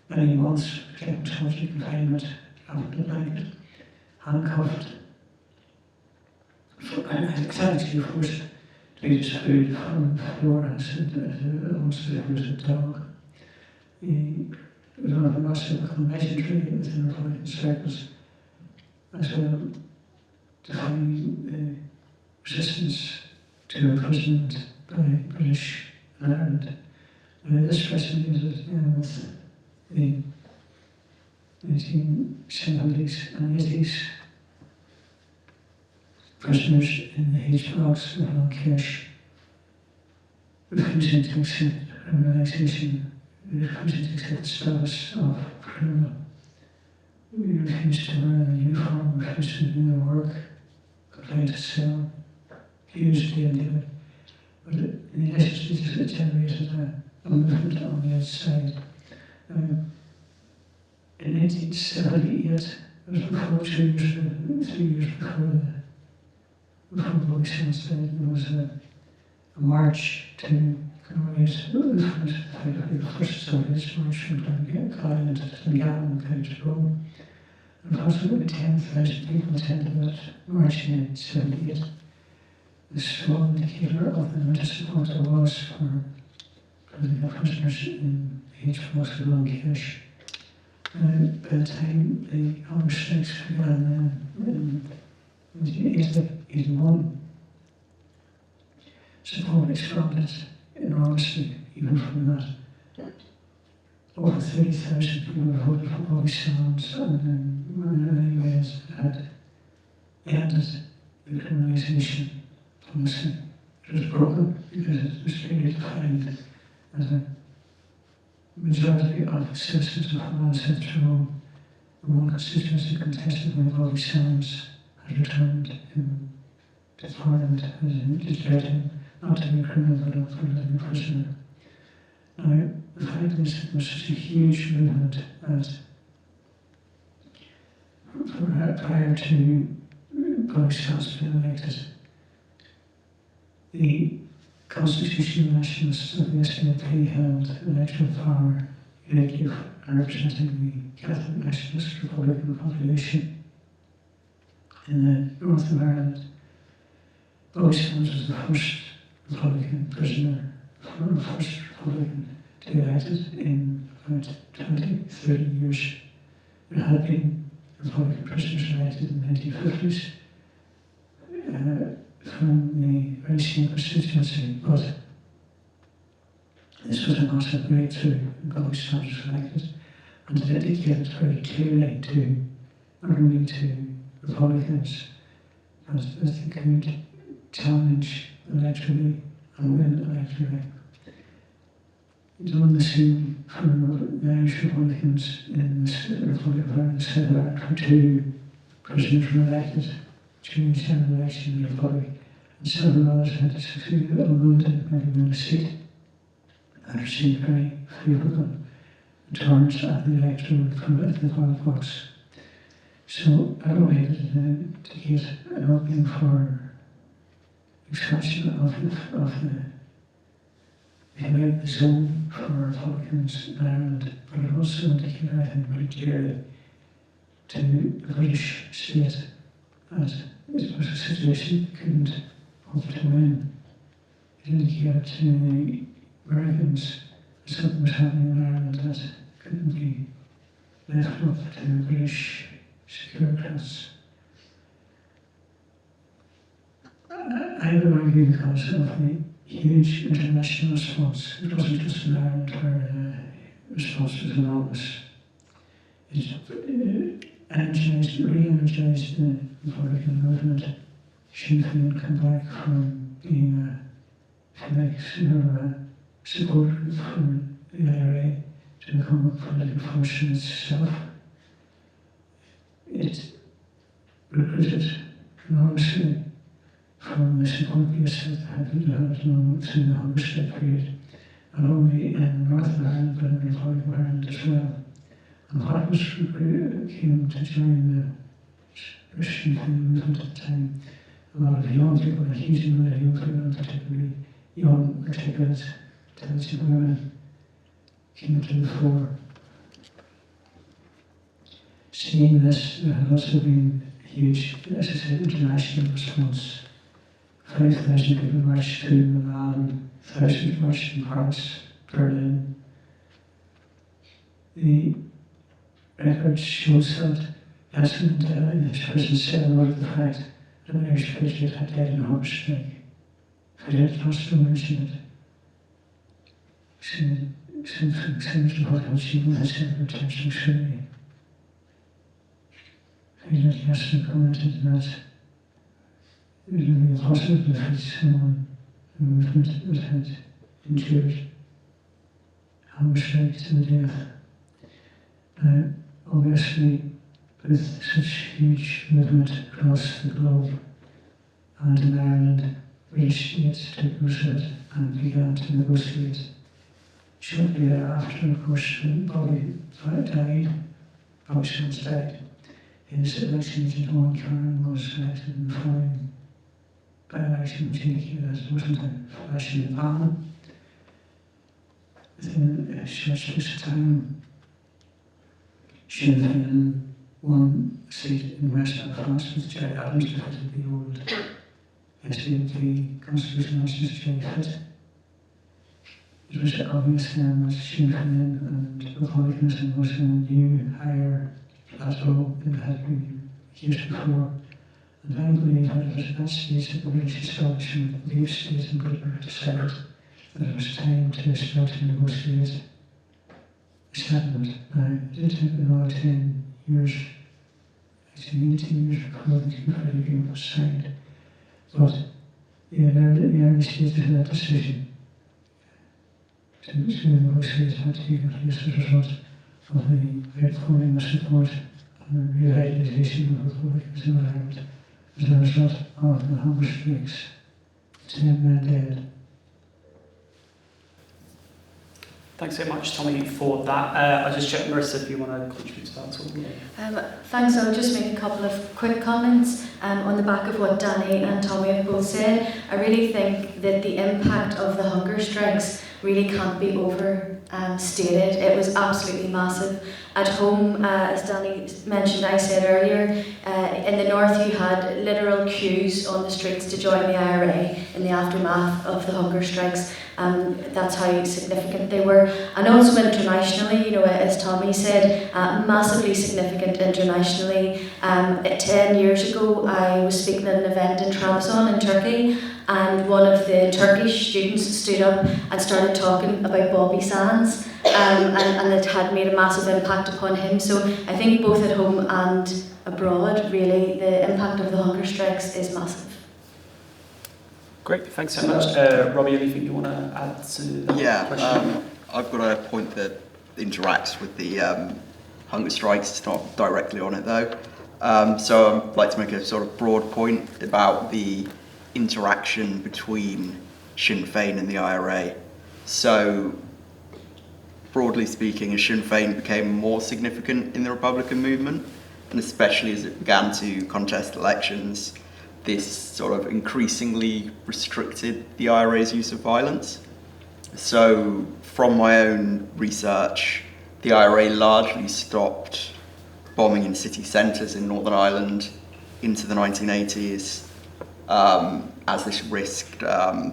many months kept in solitary confinement out in the blanket, handcuffed, and exactly forced to eat his food from the floor as almost as if he was a dog. He was one of the most become legendary within Republican circles, as well defining the resistance to imprisonment by British in Ireland. This resonated with the 1970s and 80s prisoners in the H blocks of Long Kesh, refusing to accept criminalisation, refusing to accept the status of criminal. We refused to wear the uniform, refused to do the work, complained to cell, accused the idea. But in addition to this, it generated a movement on the outside. In 1878, it was before 3 years before Bobby Sands died, there was a march to commemorate the first Soviet march from Dungannon to Dungannon, County Rome. And approximately 10,000 people attended that march in 1878. This small indicator of the amount of support there was for political prisoners in the H blocks of Long Kesh. By the time the hunger strikes began in 1881, support exploded enormously, even from that. Over 30,000 people were voted for Bobby Sands, and in many ways had ended the criminalisation policy. It was broken because it was clearly defined as a majority of citizens of Lancet Rome, the one constituency contested by Bobby Sands, had returned him to Parliament as declared him not to be a criminal but a political prisoner. Now, the fact is that there was such a huge movement that prior to Bobby Sands being elected, the constitutional nationalists of the SNP held electoral power uniquely and representing the Catholic nationalist Republican population in the north of Ireland. Bobby Sands was the first Republican prisoner, the first Republican to be elected in about 20, 30 years. There had been Republican prisoners elected in the 1950s from the very same constituency, but this was a massive breakthrough in public standards elected, and it indicated very clearly to, not only to Republicans, but that they could challenge electorally and win electorally. It won the same for the Irish Republicans in the Republic of Ireland, said that for 2 prisoners were elected during the general election in the Republic, and several others had to succeed, although they didn't maybe win a seat, and received very favourable returns at the electoral at the ballot box. So I don't need to get an opening for expansion of the zone for Republicans in Ireland, but it also indicated, I think, very clearly to the British state that it was a situation they couldn't hope to win. It indicated to the Americans that something was happening in Ireland that couldn't be left up to the British securities. I would argue because of the huge international response. It wasn't just in Ireland where the response was enormous. It re-energised the Republican movement. Sinn Fein come back from being a support group for the IRA to become a political force in itself. It recruited enormously from the support base that had been developed through the hunger strike period, not only in Northern Ireland but in the Republic of Ireland as well. And what was came to join the Sinn Fein movement at the time, a lot of young people, a huge number of young people, particularly young, articulate, intelligent women, came to the fore. Seeing this, there had also been a huge, as I said, international response. 5,000 people marched through Milan, thousands marched in Paris, Berlin. The record shows that Desmond in his prison cell wrote the fact that an Irish patriot had died in a hunger strike. If I had lost to mention it, similar to what O'Shea has said about intentional scrutiny. I think that Desmond commented that it would be impossible to defeat someone in a movement that had endured hunger strike to the death. Now, obviously, with such huge movement across the globe and in Ireland, British states took it and began to negotiate. Shortly thereafter, of course, when Bobby died, his election agent, Owen Karen, was elected in the following by-election, which indicated that it wasn't a flash in the pan. Within a short space of time, Sinn Fein won a seat in West Belfast with Jerry Adams, defeated the old SDNP Constitutional Nationalist Jerry Fitt. It was obvious then that Sinn Fein and Republicanism was in a new, higher plateau than it had been years before. And I believe that it was at that stage that the British establishment, the Leave state in Britain, decided that it was time to start to negotiate a settlement. Now, it did take another 10 years, actually 18 years before the Good Friday Agreement was signed. But the early stages of that decision to negotiate had taken place as a result of the outpouring of support and the revitalisation of Republicanism in Ireland as a result of the hunger strikes. 10 men dead. Thanks so much, Tommy, for that. I'll just check, Marisa, if you want to contribute to that at all. Thanks. I'll just make a couple of quick comments on the back of what Danny and Tommy have both said. I really think that the impact of the hunger strikes really can't be overstated. It was absolutely massive. At home, as Danny mentioned, I said earlier, in the north you had literal queues on the streets to join the IRA in the aftermath of the hunger strikes. That's how significant they were. And also internationally, as Tommy said, massively significant internationally. 10 years ago, I was speaking at an event in Trabzon in Turkey, and one of the Turkish students stood up and started talking about Bobby Sands, and it had made a massive impact upon him. So I think both at home and abroad, really, the impact of the hunger strikes is massive. Great, thanks so much. Robbie, anything you want to add to that question? I've got a point that interacts with the hunger strikes. It's not directly on it though. So I'd like to make a sort of broad point about the interaction between Sinn Fein and the IRA. So, broadly speaking, as Sinn Fein became more significant in the Republican movement, and especially as it began to contest elections, this sort of increasingly restricted the IRA's use of violence. So, from my own research, the IRA largely stopped bombing in city centres in Northern Ireland into the 1980s, as this risked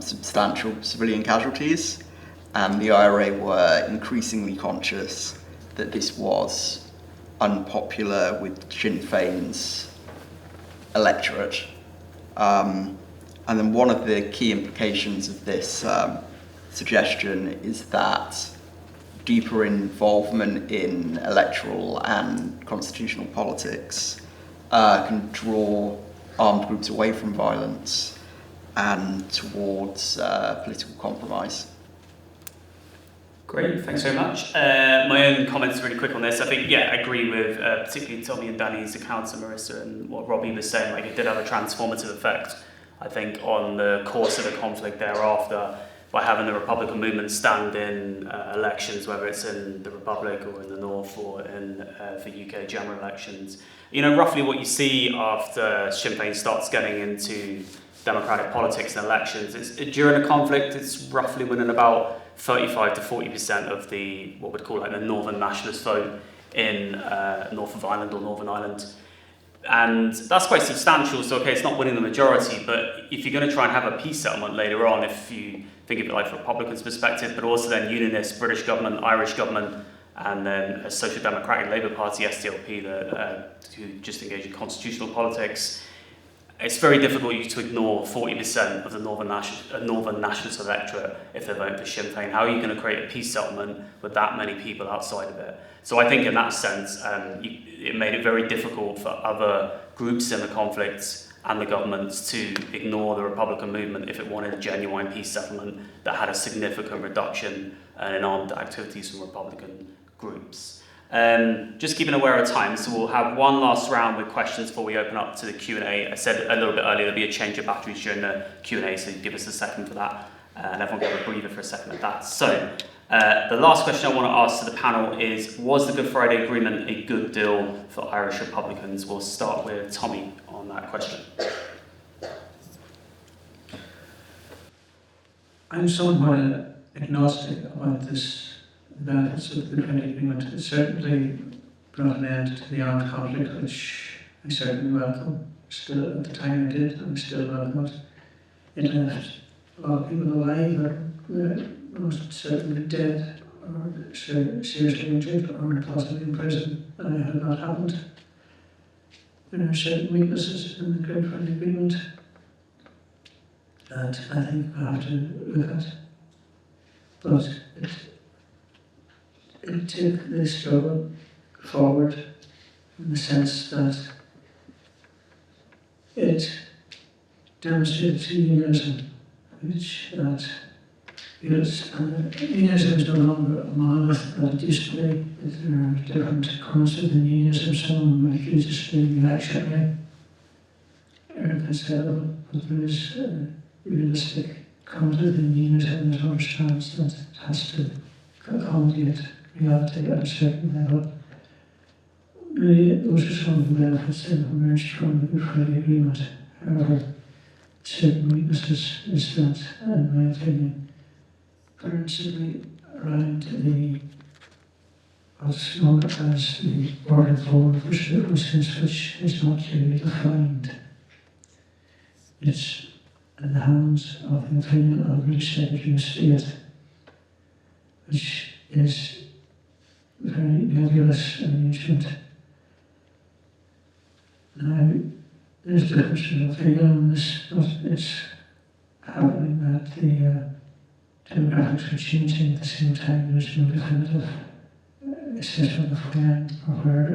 substantial civilian casualties, and the IRA were increasingly conscious that this was unpopular with Sinn Fein's electorate. And then one of the key implications of this suggestion is that deeper involvement in electoral and constitutional politics can draw armed groups away from violence and towards political compromise. Great, thanks very much. My own comments really quick on this. I think, I agree with particularly Tommy and Danny's accounts of Marisa and what Robbie was saying. Like, it did have a transformative effect, I think, on the course of the conflict thereafter, by having the Republican movement stand in elections, whether it's in the Republic or in the North or in the UK general elections. Roughly what you see after Sinn Fein starts getting into democratic politics and elections is during a conflict, it's roughly winning about 35 to 40% of the, what we'd call like the Northern Nationalist vote in North of Ireland or Northern Ireland. And that's quite substantial, so okay, it's not winning the majority, but if you're going to try and have a peace settlement later on, if you think of it like from Republicans' perspective, but also then Unionist, British government, Irish government, and then a Social Democratic Labour Party, SDLP, who just engage in constitutional politics, it's very difficult to ignore 40% of the Northern Nationalist electorate if they're voting for Sinn Fein. How are you going to create a peace settlement with that many people outside of it? So I think in that sense, it made it very difficult for other groups in the conflict and the governments to ignore the Republican movement if it wanted a genuine peace settlement that had a significant reduction in armed activities from Republican groups. Just keeping aware of time, so we'll have one last round with questions before we open up to the Q&A. I said a little bit earlier there'll be a change of batteries during the Q&A, so give us a second for that, and everyone get a breather for a second at that. So, the last question I want to ask to the panel is, was the Good Friday Agreement a good deal for Irish Republicans? We'll start with Tommy on that question. I'm somewhat agnostic about this. The benefits of the Good Friday Agreement. It certainly brought an end to the armed conflict, which I certainly welcome. Still, at the time I did, and still welcome it. It left a lot of people alive, or most certainly dead, or seriously injured, or possibly in prison. Had not happened. There are certain weaknesses in the Good Friday Agreement that I think we have to look at. But it took this struggle forward in the sense that it demonstrated to unionism, which that unionism is no longer a monolith that it used to be. There are different currents within unionism. Some might use this to be reactionary or considerable, but there is a realistic current within unionism that understands that it has to accommodate reality at a certain level. Really, those are some of the benefits that emerged from the Good Friday Agreement. However, certain weaknesses is that, in my opinion, principally around the what's known as the border forward process, which is not clearly defined. It's in the hands of the opinion of the British Secretary of State, which is a very nebulous arrangement. Now, there's difference of opinion on this, but it's happening that the demographics are changing at the same time. There's no definitive assessment of when or where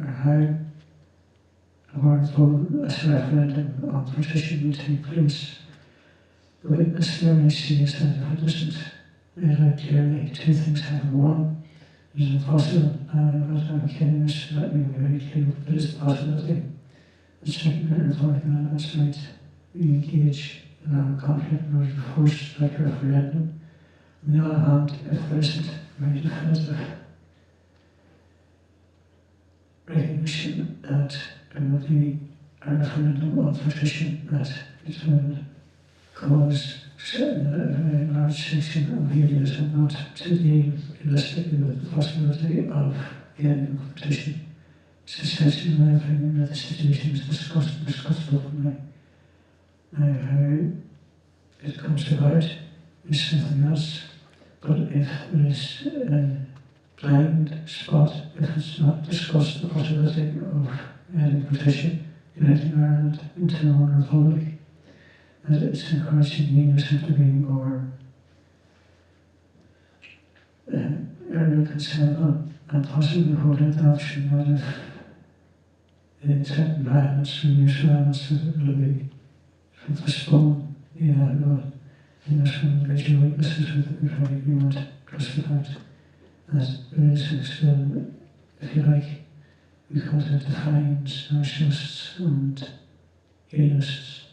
or how a referendum on partition will take place. The weakness there I see is that if it isn't laid out clearly, two things happen. One, there's a possible, I'm McKearney is let me be very clear, there is a possibility the Secretary of Republicanism might re-engage in a conflict in order to force like a referendum. On the other hand, if there isn't very definitive recognition that there will be a referendum on partition that it will cause a very large section of areas and not to deal realistically with the possibility of the ending of partition. It's essentially, in my opinion, that the situation is discussed openly. Now, how it comes about is something else, but if there is a blind spot, if it's not discussed the possibility of ending partition, uniting Ireland into one republic, that it's encouraging leaders to be more earlier consent on and possibly hold out the option that if the threatened violence from use violence that it will be postponed, well, and there's some major weaknesses with the Good Agreement, plus the fact that there is an experiment, if you like, because it defines nationalists and unionists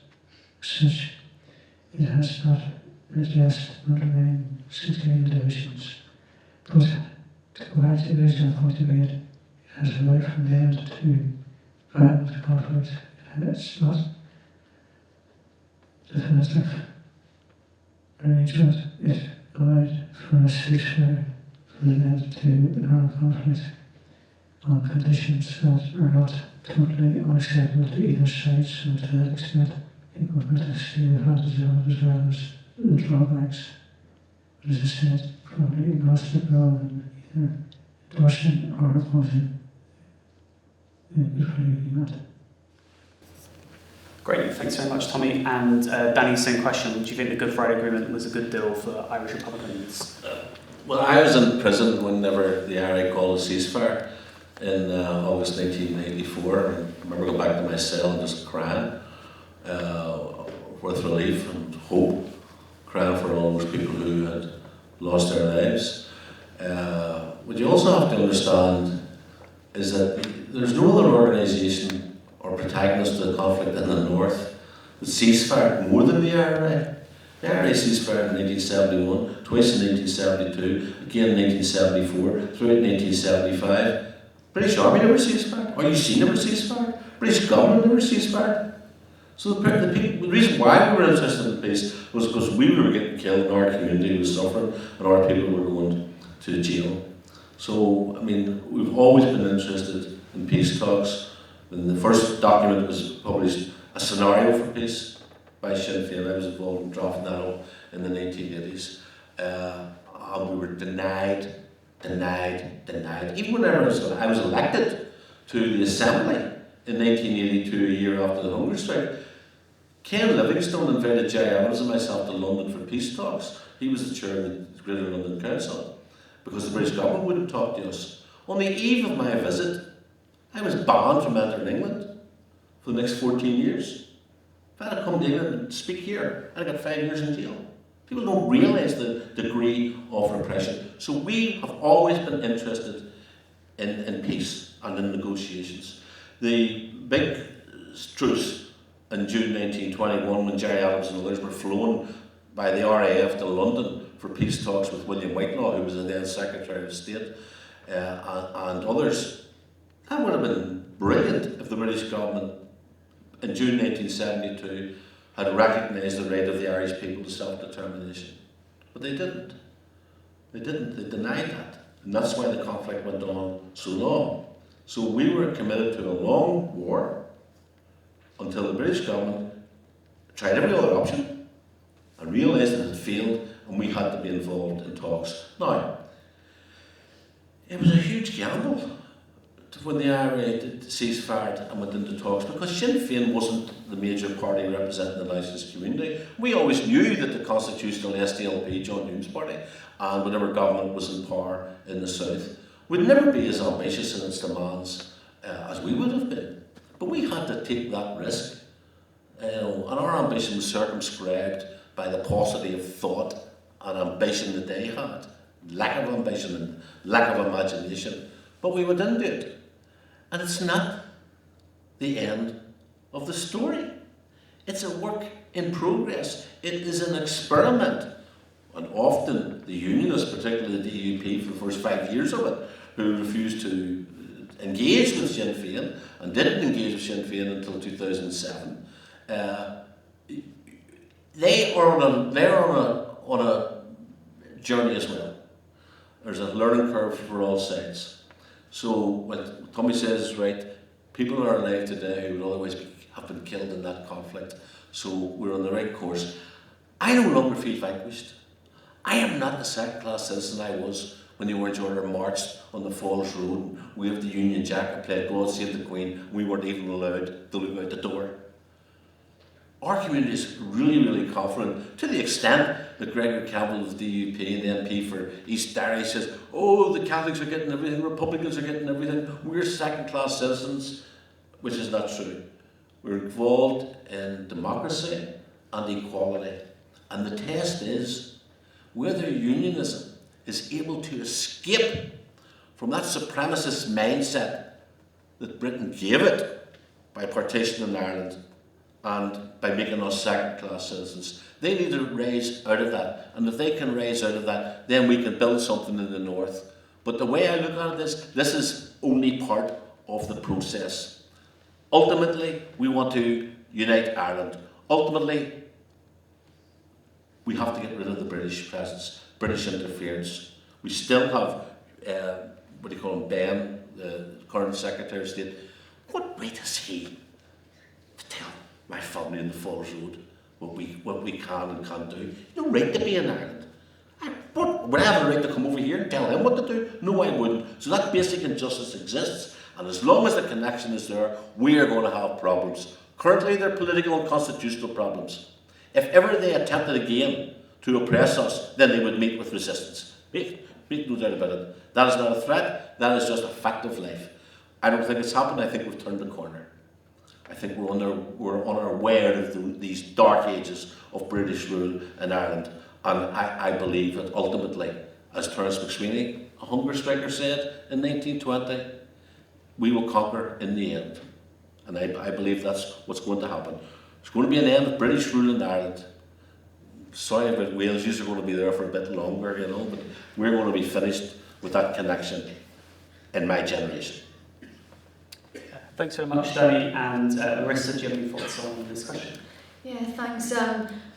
such. It has not addressed underlying 16 divisions. But to go back to the original point of it has a right from the end to violent conflict. It's not definitive arrangement. It allowed for a ceasefire for the end to an armed conflict on conditions that are not totally unacceptable to either side, so to that extent I think we're going to see the advantages of it as well as the drawbacks. But as I said, probably agnostic rather than either endorsing or opposing the Good Agreement. Great, thanks very much, Tommy. And Danny, same question. Do you think the Good Friday Agreement was a good deal for Irish Republicans? Well, I was in prison whenever the IRA called a ceasefire in August 1984. I remember going back to my cell and just crying with relief and hope, crying for all those people who had lost their lives. What you also have to understand is that there's no other organisation or protagonist of the conflict in the north that ceasefire more than the IRA. The IRA ceasefire in 1971, twice in 1972, again in 1974, throughout 1975. British Army never ceasefire, IUC never ceasefire, British government never ceasefire. So the reason why we were interested in peace was because we were getting killed and our community was suffering and our people were going to jail. So, I mean, we've always been interested in peace talks. When the first document was published, a scenario for peace by Sinn Fein, I was involved in drafting that up in the 1980s. And we were denied. Even when I was elected to the Assembly in 1982, a year after the hunger strike, Ken Livingstone invited Jerry Adams and myself to London for peace talks. He was the chair of the Greater London Council because the British government wouldn't talk to us. On the eve of my visit, I was banned from entering England for the next 14 years. If I had come to England and speak here, I'd have got 5 years in jail. People don't realise the degree of repression. So we have always been interested in peace and in negotiations. The big truce in June 1921, when Jerry Adams and others were flown by the RAF to London for peace talks with William Whitelaw, who was the then Secretary of State, and others, that would have been brilliant if the British government in June 1972 had recognised the right of the Irish people to self-determination. But they didn't. They didn't. They denied that. And that's why the conflict went on so long. So we were committed to a long war until the British government tried every other option and realised that it had failed, and we had to be involved in talks. Now, it was a huge gamble when the IRA ceasefire and went into talks, because Sinn Fein wasn't the major party representing the licensed community. We always knew that the constitutional SDLP, John Hume's party, and whatever government was in power in the south, would never be as ambitious in its demands as we would have been. But we had to take that risk, and our ambition was circumscribed by the paucity of thought and ambition that they had. Lack of ambition and lack of imagination. But we went into it. And it's not the end of the story. It's a work in progress. It is an experiment. And often the unionists, particularly the DUP for the first 5 years of it, who refused to engage with Sinn Fein and didn't engage with Sinn Fein until 2007, they're on a journey as well. There's a learning curve for all sides. So what Tommy says is right. People are alive today who would otherwise have been killed in that conflict. So we're on the right course. I no longer feel vanquished. I am not the second-class citizen I was when the Orange Order marched on the Falls Road and waved the Union Jack and played God Save the Queen. We weren't even allowed to look out the door. Our community is really, really confident, to the extent that Gregory Campbell of the DUP and the MP for East Derry says, oh, the Catholics are getting everything, Republicans are getting everything, we're second-class citizens, which is not true. We're involved in democracy and equality. And the test is whether unionism is able to escape from that supremacist mindset that Britain gave it by partition in Ireland and by making us second-class citizens. They need to rise out of that. And if they can rise out of that, then we can build something in the north. But the way I look at it, this is only part of the process. Ultimately, we want to unite Ireland. Ultimately, we have to get rid of the British presence, British interference. We still have, what do you call him, Ben, the current Secretary of State. What right is he to tell my family in the Falls Road what we can and can't do? No right to be in Ireland. Would I have a right to come over here and tell him what to do? No, I wouldn't. So that basic injustice exists, and as long as the connection is there, we are going to have problems. Currently, they're political and constitutional problems. If ever they attempted again to oppress us, then they would meet with resistance. Make no doubt about it. That is not a threat, that is just a fact of life. I don't think it's happened, I think we've turned the corner. I think we're on our way out of these dark ages of British rule in Ireland. And I believe that ultimately, as Terence McSweeney, a hunger striker, said in 1920, we will conquer in the end. And I believe that's what's going to happen. There's going to be an end of British rule in Ireland. Sorry about Wales, you're going to be there for a bit longer, but we're going to be finished with that connection in my generation. Thanks very much, Danny. And Marisa, do you have any thoughts on the discussion? Yeah, thanks.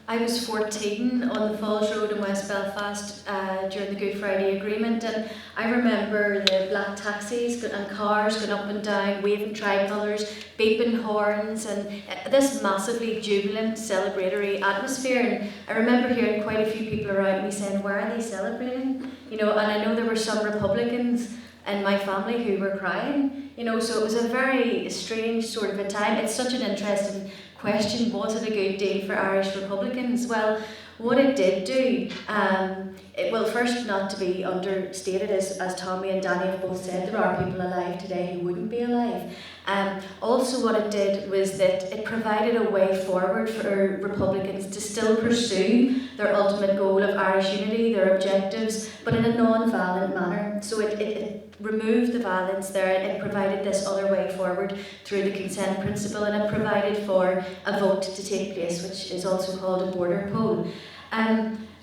I was 14 on the Falls Road in West Belfast during the Good Friday Agreement, and I remember the black taxis and cars going up and down, waving tricolours, beeping horns, and this massively jubilant, celebratory atmosphere. And I remember hearing quite a few people around me saying, "Why are they celebrating?" And I know there were some Republicans in my family who were crying. So it was a very strange sort of a time. It's such an interesting question. Was it a good deal for Irish Republicans? Well, what it did do, first, not to be understated, as Tommy and Danny have both said, there are people alive today who wouldn't be alive. Also what it did was that it provided a way forward for Republicans to still pursue their ultimate goal of Irish unity, their objectives, but in a non-violent manner. So it removed the violence there. It provided this other way forward through the consent principle, and it provided for a vote to take place, which is also called a border poll.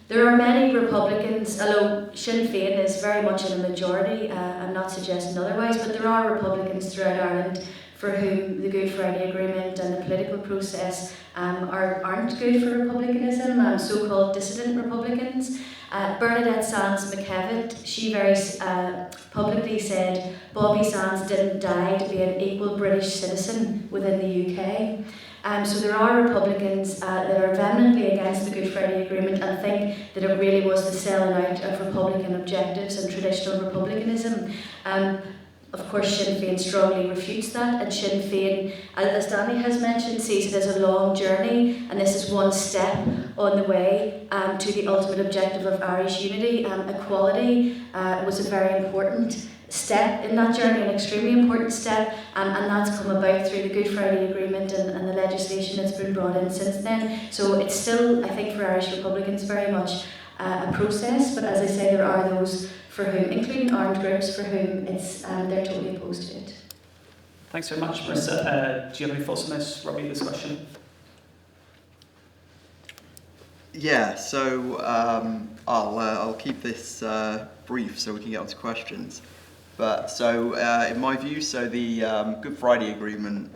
There are many Republicans, although Sinn Fein is very much in a majority, I'm not suggesting otherwise, but there are Republicans throughout Ireland, for whom the Good Friday Agreement and the political process aren't good for republicanism, so-called dissident Republicans. Bernadette Sands McKevitt, she very publicly said Bobby Sands didn't die to be an equal British citizen within the UK. So there are Republicans that are vehemently against the Good Friday Agreement and think that it really was the selling out of Republican objectives and traditional republicanism. Of course, Sinn Fein strongly refutes that, and Sinn Fein, as Danny has mentioned, sees it as a long journey, and this is one step on the way to the ultimate objective of Irish unity. Equality was a very important step in that journey, an extremely important step, and that's come about through the Good Friday Agreement and the legislation that's been brought in since then. So it's still, I think, for Irish Republicans very much a process, but as I say, there are those for whom, including armed groups, for whom it's they're totally opposed to it. Thanks very much, Marisa. Do you have any thoughts on this, Robbie, this question? Yeah, so I'll keep this brief so we can get on to questions. But so in my view, so the Good Friday Agreement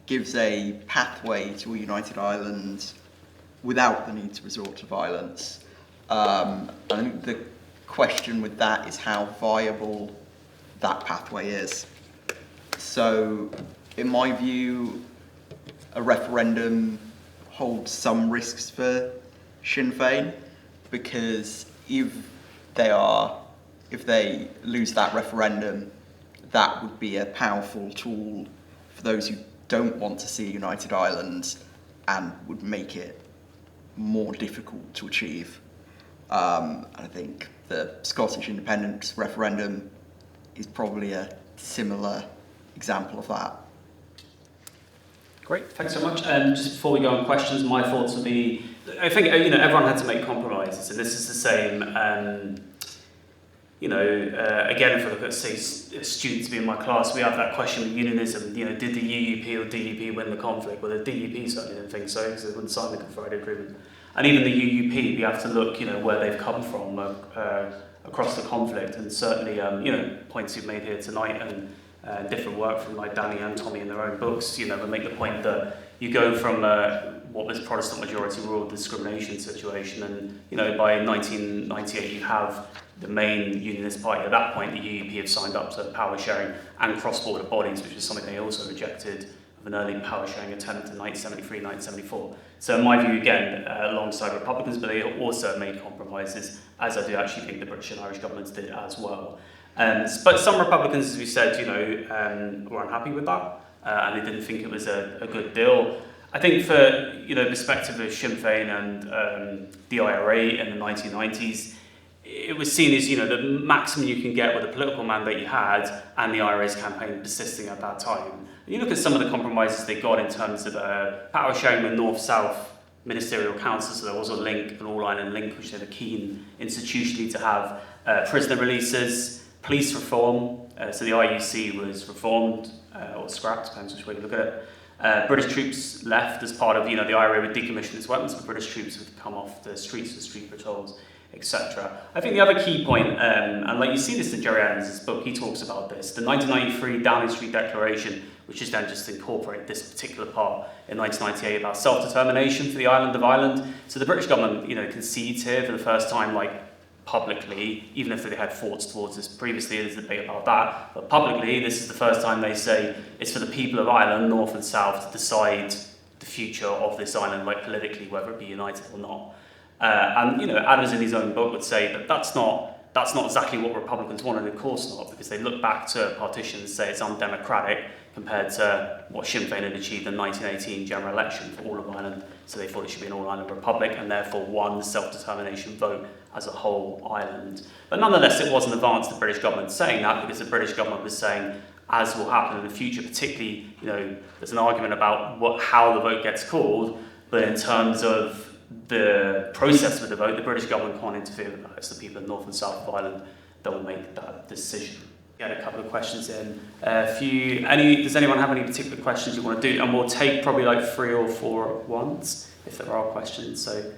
gives a pathway to a united Ireland without the need to resort to violence. I think the question with that is how viable that pathway is. So in my view, a referendum holds some risks for Sinn Fein, because if they lose that referendum, that would be a powerful tool for those who don't want to see a united Ireland and would make it more difficult to achieve. I think the Scottish independence referendum is probably a similar example of that. Great, thanks so much. Just before we go on questions, my thoughts would be, I think everyone had to make compromises, and this is the same. Again, if I look at, say, students being in my class, we have that question of unionism. Did the UUP or DUP win the conflict? Well, the DUP certainly didn't think so, because they wouldn't sign the Good Friday Agreement. And even the UUP, we have to look, where they've come from across the conflict, and certainly, points you've made here tonight and different work from like Danny and Tommy in their own books, we make the point that you go from what was Protestant majority rule discrimination situation, and by 1998 you have the main unionist party. At that point, the UUP have signed up to power sharing and cross-border bodies, which is something they also rejected of an early power sharing attempt in 1973, 1974. So in my view, again, alongside Republicans, but they also made compromises, as I do actually think the British and Irish governments did as well. But some Republicans, as we said, were unhappy with that, and they didn't think it was a good deal. I think for perspective of Sinn Fein and the IRA in the 1990s, it was seen as the maximum you can get with the political mandate you had, and the IRA's campaign persisting at that time. You look at some of the compromises they got in terms of power sharing with North-South ministerial councils, so there was a link, an all-Ireland link, which they were keen institutionally to have, prisoner releases, police reform, so the IUC was reformed or scrapped, depends which way you look at it. British troops left as part of, the IRA would decommission its weapons, but British troops would come off the streets for street patrols, etc. I think the other key point, and like you see this in Gerry Adams' book, he talks about this, the 1993 Downing Street Declaration, which is then just incorporate this particular part in 1998 about self-determination for the island of Ireland. So the British government, concedes here for the first time, publicly, even if they had thoughts towards this previously, there's a debate about that, but publicly, this is the first time they say it's for the people of Ireland, North and South, to decide the future of this island, politically, whether it be united or not. Adams in his own book would say that that's not exactly what Republicans wanted, of course not, because they look back to partition and say it's undemocratic compared to what Sinn Fein had achieved in the 1918 general election for all of Ireland, so they thought it should be an all-Ireland republic and therefore won the self-determination vote as a whole island. But nonetheless, it wasn't advanced the British government saying that, because the British government was saying, as will happen in the future, particularly, there's an argument about how the vote gets called, but in terms of the process with the vote, the British government can't interfere with that. It's the people of North and South of Ireland that will make that decision. We had a couple of questions in. Does anyone have any particular questions you want to do? And we'll take probably 3 or 4 at once, if there are questions. So,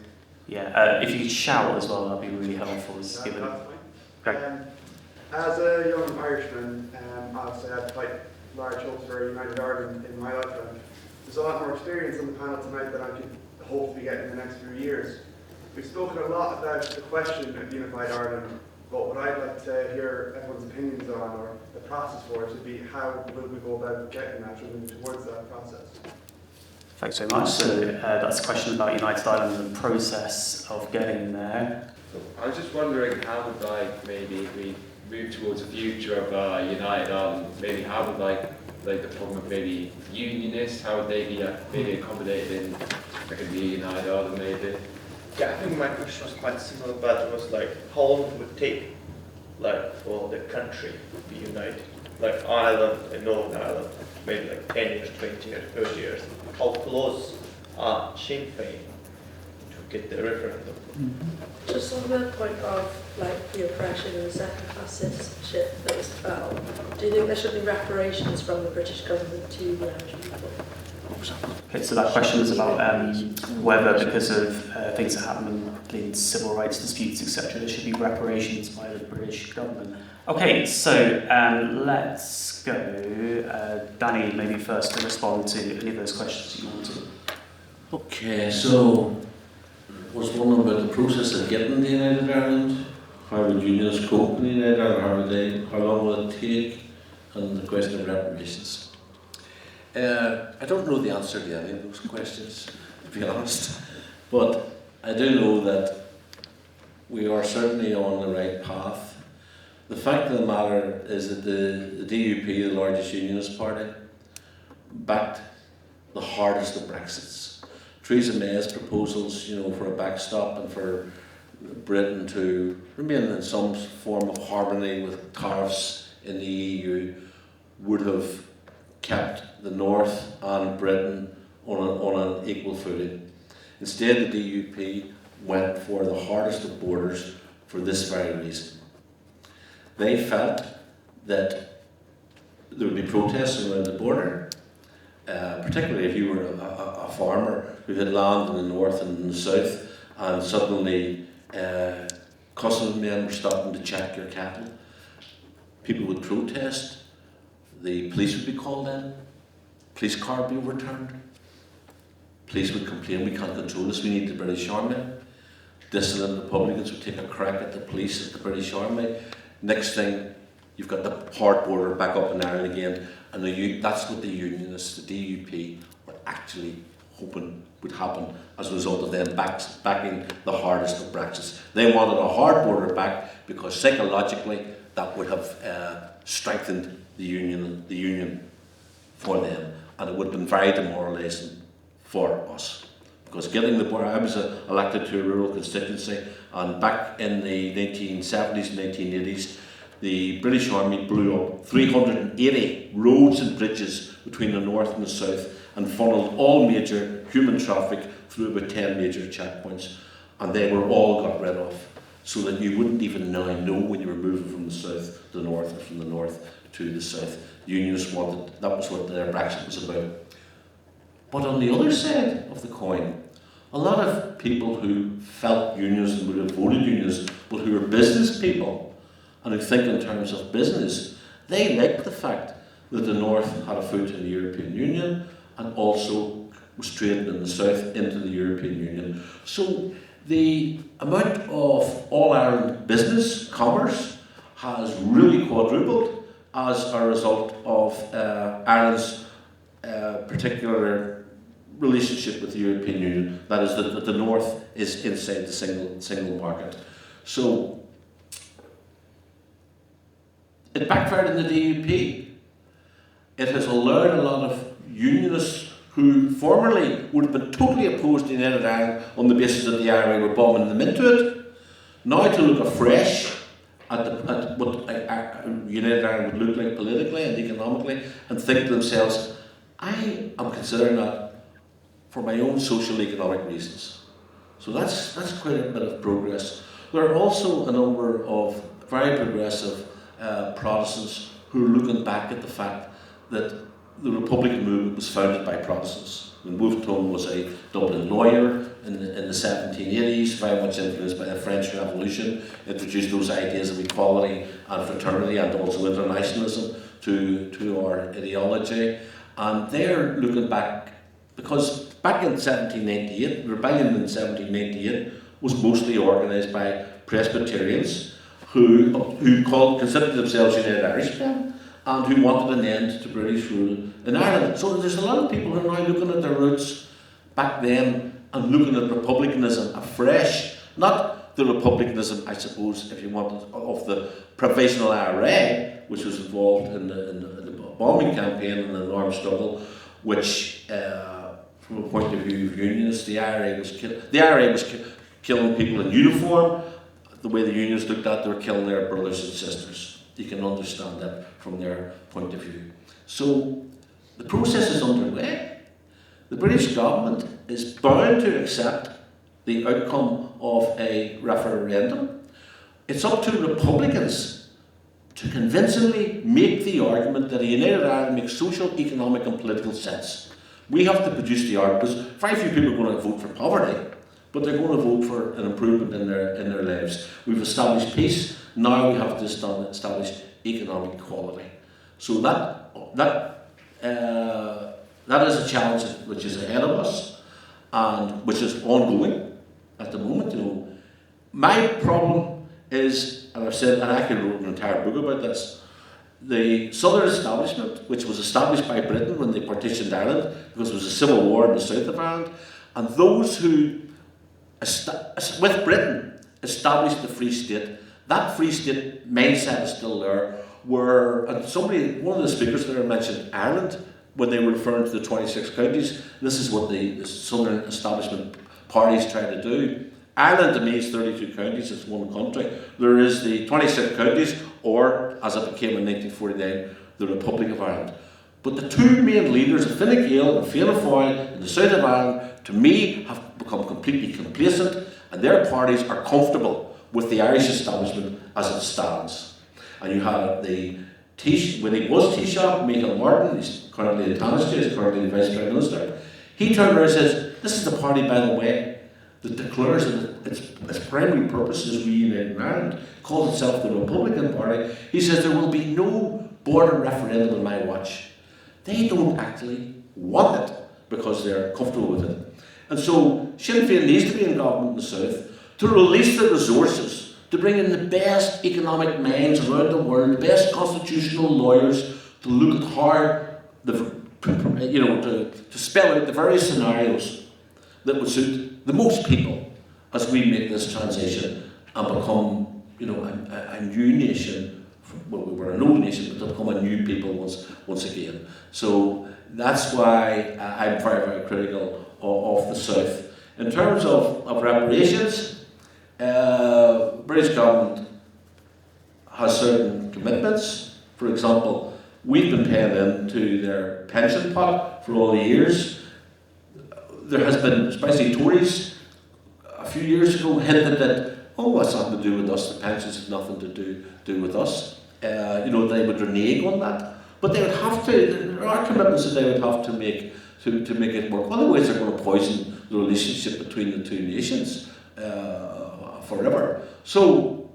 if you could shout as well, that'd be really helpful. As a young Irishman, I'll say I'd large hopes for a United Ireland in my lifetime. There's a lot more experience on the panel tonight that I could hope to be getting in the next few years. We've spoken a lot about the question of unified Ireland, but what I'd like to hear everyone's opinions on, or the process for it, would be how will we go about getting that, or moving towards that process. Thanks very much. So that's a question about United Ireland and the process of getting there. I was just wondering how would maybe we move towards a future of United Ireland, maybe how would the problem of maybe unionists, how would they be maybe accommodated in the United Ireland maybe? Yeah, I think my question was quite similar, but it was how long it would take for the country to be united. Like Ireland and Northern Ireland, maybe 10 years, 20 years, 30 years. How close are Sinn Fein to get the referendum? Mm-hmm. Just on the point of the oppression and the second-class citizenship that was found, do you think there should be reparations from the British government to the Irish people? Okay, so that question was about whether, because of things that happened in civil rights disputes, etc., there should be reparations by the British government. Okay, so let's go. Danny, maybe first to respond to any of those questions you want to. Okay, so was one about the process of getting the United Ireland? How would unionists cope in the United Ireland? How long will it take? And the question of reparations. I don't know the answer to any of those questions, to be honest, but I do know that we are certainly on the right path. The fact of the matter is that the DUP, the largest unionist party, backed the hardest of Brexits. Theresa May's proposals, for a backstop and for Britain to remain in some form of harmony with tariffs in the EU would have kept the North and Britain on an equal footing. Instead, the DUP went for the hardest of borders for this very reason. They felt that there would be protests around the border, particularly if you were a farmer who had land in the north and in the south, and suddenly customs men were stopping to check your cattle. People would protest. The police would be called in, police car would be overturned, police would complain, we can't control this, we need the British Army. Dissident Republicans would take a crack at the police, at the British Army. Next thing, you've got the hard border back up in Ireland again, and that's what the unionists, the DUP, were actually hoping would happen as a result of them backing the hardest of Brexit. They wanted a hard border back because psychologically that would have strengthened the union for them, and it would have been very demoralising for us. Because getting the border, I was elected to a rural constituency, and back in the 1970s and 1980s, the British Army blew up 380 roads and bridges between the north and the south, and funneled all major human traffic through about 10 major checkpoints, and they were all got rid of, so that you wouldn't even now know when you were moving from the south to the north, or from the north to the south. Unionists wanted, that was what their Brexit was about. But on the other side of the coin, a lot of people who felt unions and would have voted unions, but who were business people and who think in terms of business, they liked the fact that the North had a foot in the European Union and also was trading in the South into the European Union. So the amount of All-Ireland business, commerce, has really quadrupled as a result of Ireland's particular relationship with the European Union. That is, that the North is inside the single market. So it backfired in the DUP. It has allowed a lot of unionists who formerly would have been totally opposed to United Ireland on the basis that the IRA were bombing them into it, now to look afresh at what United Ireland would look like politically and economically, and think to themselves, I am considering that for my own social economic reasons. So that's quite a bit of progress. There are also a number of very progressive Protestants who are looking back at the fact that the Republican movement was founded by Protestants. And Wolfe Tone was a Dublin lawyer in the 1780s, very much influenced by the French Revolution, introduced those ideas of equality and fraternity and also internationalism to our ideology, and they're looking back, because back in 1798, rebellion in 1798 was mostly organised by Presbyterians who considered themselves United Irishmen and who wanted an end to British rule in Ireland. So there's a lot of people who are now looking at their roots back then and looking at republicanism afresh. Not the republicanism, I suppose, if you wanted, of the provisional IRA, which was involved in the bombing campaign and the armed struggle, which, from a point of view of unionists, the IRA was killing people in uniform. The way the unions looked at, they were killing their brothers and sisters. You can understand that from their point of view. So the process is underway. The British government is bound to accept the outcome of a referendum. It's up to Republicans to convincingly make the argument that a united Ireland makes social, economic and political sense. We have to produce the argument, because very few people are going to vote for poverty, but they're going to vote for an improvement in their lives. We've established peace, now we have to establish economic equality. So that is a challenge which is ahead of us, and which is ongoing at the moment. You know, my problem is, and I've said, and I could wrote an entire book about this, the Southern establishment, which was established by Britain when they partitioned Ireland, because there was a civil war in the south of Ireland, and those who, with Britain, established the Free State, that Free State mindset is still there, and one of the speakers there mentioned Ireland, when they were referring to the 26 counties. This is what the Southern establishment parties try to do. Ireland to me is 32 counties, it's one country. There is the 26 counties, or as it became in 1949, the Republic of Ireland. But the two main leaders, Fine Gael and Fianna Fáil in the south of Ireland, to me have become completely complacent, and their parties are comfortable with the Irish establishment as it stands. And you had when he was Taoiseach, Michael Martin, he's currently in Taoiseach, he's currently the Vice Prime Minister, he turned around and says, this is the party, by the way, that declares that its primary purpose is reuniting Ireland, calls itself the Republican Party. He says there will be no border referendum on my watch. They don't actually want it because they're comfortable with it. And so Sinn Fein needs to be in government in the south to release the resources, to bring in the best economic minds around the world, the best constitutional lawyers, to look at how, to spell out the various scenarios that would suit the most people as we make this transition and become, a new nation. Well, we were an old nation, but to become a new people once again. So that's why I'm very, very critical of the South. In terms of reparations, British government has certain commitments. For example, we've been paying into their pension pot for all the years. There has been, especially Tories, a few years ago hinted that, that's nothing to do with us, the pensions have nothing to do with us. They would renege on that. But they would have to, there are commitments that they would have to make to make it work. Otherwise they're going to poison the relationship between the two nations forever. So,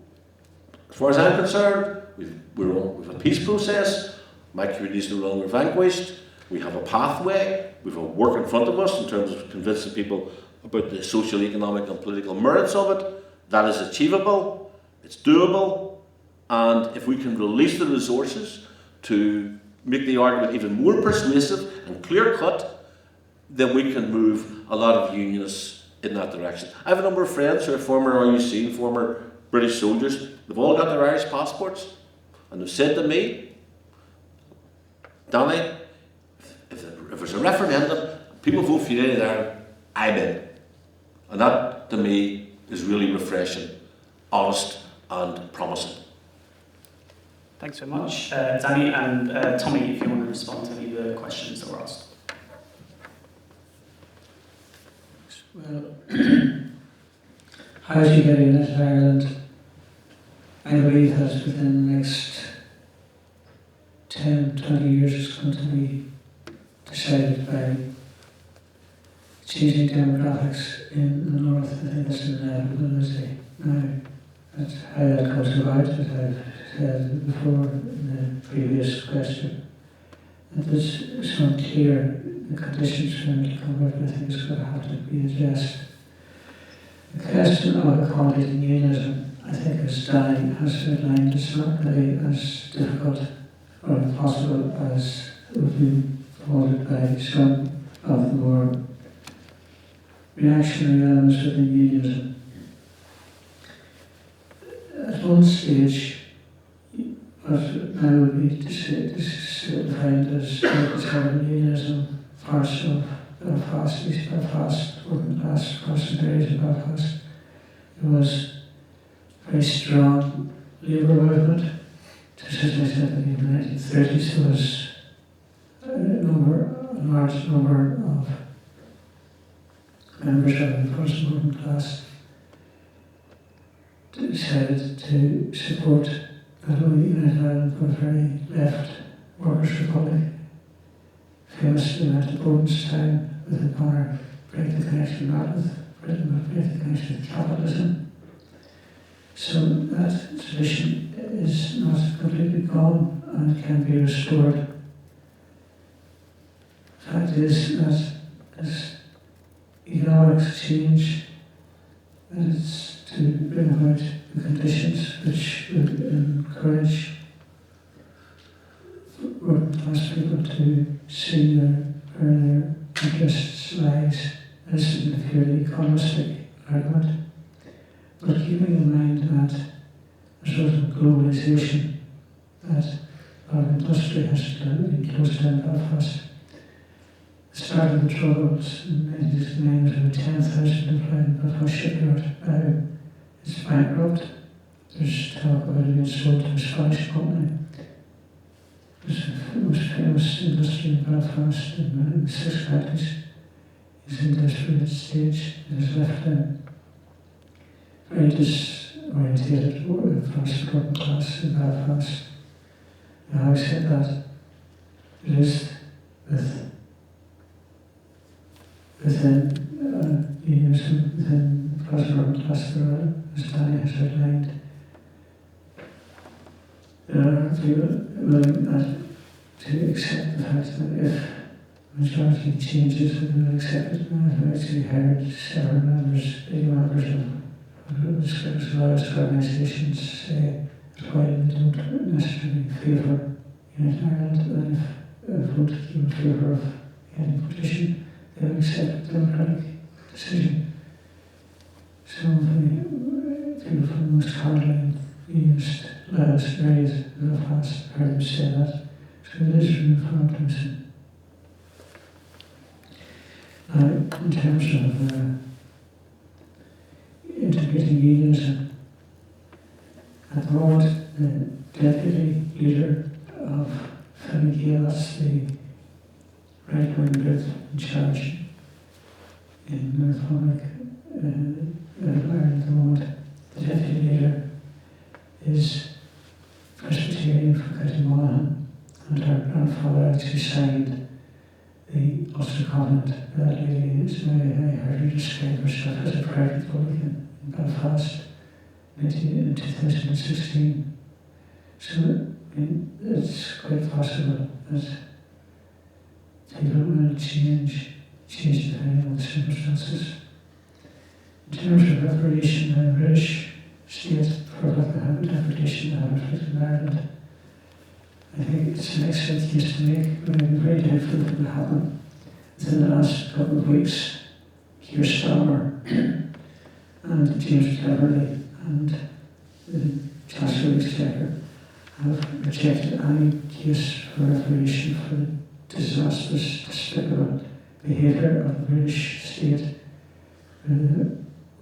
as far as I'm concerned, we've a peace process, McKearney is no longer vanquished, we have a pathway, we have a work in front of us in terms of convincing people about the social, economic and political merits of it. That is achievable, it's doable, and if we can release the resources to make the argument even more persuasive and clear-cut, then we can move a lot of unionists in that direction. I have a number of friends who are former RUC and former British soldiers. They've all got their Irish passports, and they've said to me, Danny, if there's a referendum, people vote for United Ireland, I'm in. And that, to me, is really refreshing, honest and promising. Thanks very much, Danny, and Tommy, if you want to respond to any of the questions that were asked. Well, how do you get United Ireland? I believe that within the next 10, 20 years it's going to be decided by changing demographics in the north. I think that's inevitable, isn't it? Now, how that comes about, as I've said before in the previous question. That there's some clear the conditions for it to come out, I think is going to have to be addressed. The question of equality and unionism, I think, as Danny has outlined, is not really as difficult or impossible as would be thought by some of the more reactionary elements within unionism. At one stage, what now would be defined as unionism, parts of Belfast, East Belfast, working class, Protestant areas of Belfast. There was a very strong labour movement. Just as I said, in the 1930s, there was a large number of members of the Protestant working class decided to support not only United Ireland but a very left Workers' Republic. Famously at the Bowden's time with the power break the connection not with Britain but break the connection with capitalism. So that tradition is not completely gone and can be restored. The fact is that as economics change, that it's to bring about the conditions which would encourage working class people to see where their interests lies. This is a purely economistic argument. But keeping in mind that a sort of globalisation, that our industry has been closed down Belfast. The start of the Troubles in 1969 was about 10,000 employed in Belfast shipyard. Now it's bankrupt. There's talk about it being sold to a Scottish company. It's the most famous industry in Belfast in the 6 factories. Is in desperate stage. It has left them very disorientated Protestant working class in Belfast. Now, having said that, it is within unionism, within the Protestant working class, there are, as Danny has outlined, there are people willing to accept the fact that if majority changes, we will accept it. I've actually heard several members, big members of the largest organisations say that while they don't necessarily favour United Ireland, then if voted in favour of any petition, they will accept the democratic decision. Some of the people from the most hardline unionist loudest areas of Belfast heard them say that. So there is room for optimism. Now, in terms of integrating unionism, at the moment, the deputy leader of Fine Gael, that's the right-wing group in charge in the Republic of Ireland at the moment, the deputy leader is Presbyterian from County Monaghan, and her grandfather actually signed the Ulster Covenant. That lady is now, I heard her describe herself as a proud Republican in Belfast in 2016. So it's quite possible that people will change depending on the circumstances. In terms of reparation, the British state for what the reparation that inflicted in Ireland, I think it's an excellent case to make, but I'm very doubtful that it will happen. Within the last couple of weeks, Keir Starmer and James Cleverly and the Chancellor of the Exchequer have rejected any case for reparation for the disastrous, despicable behaviour of the British state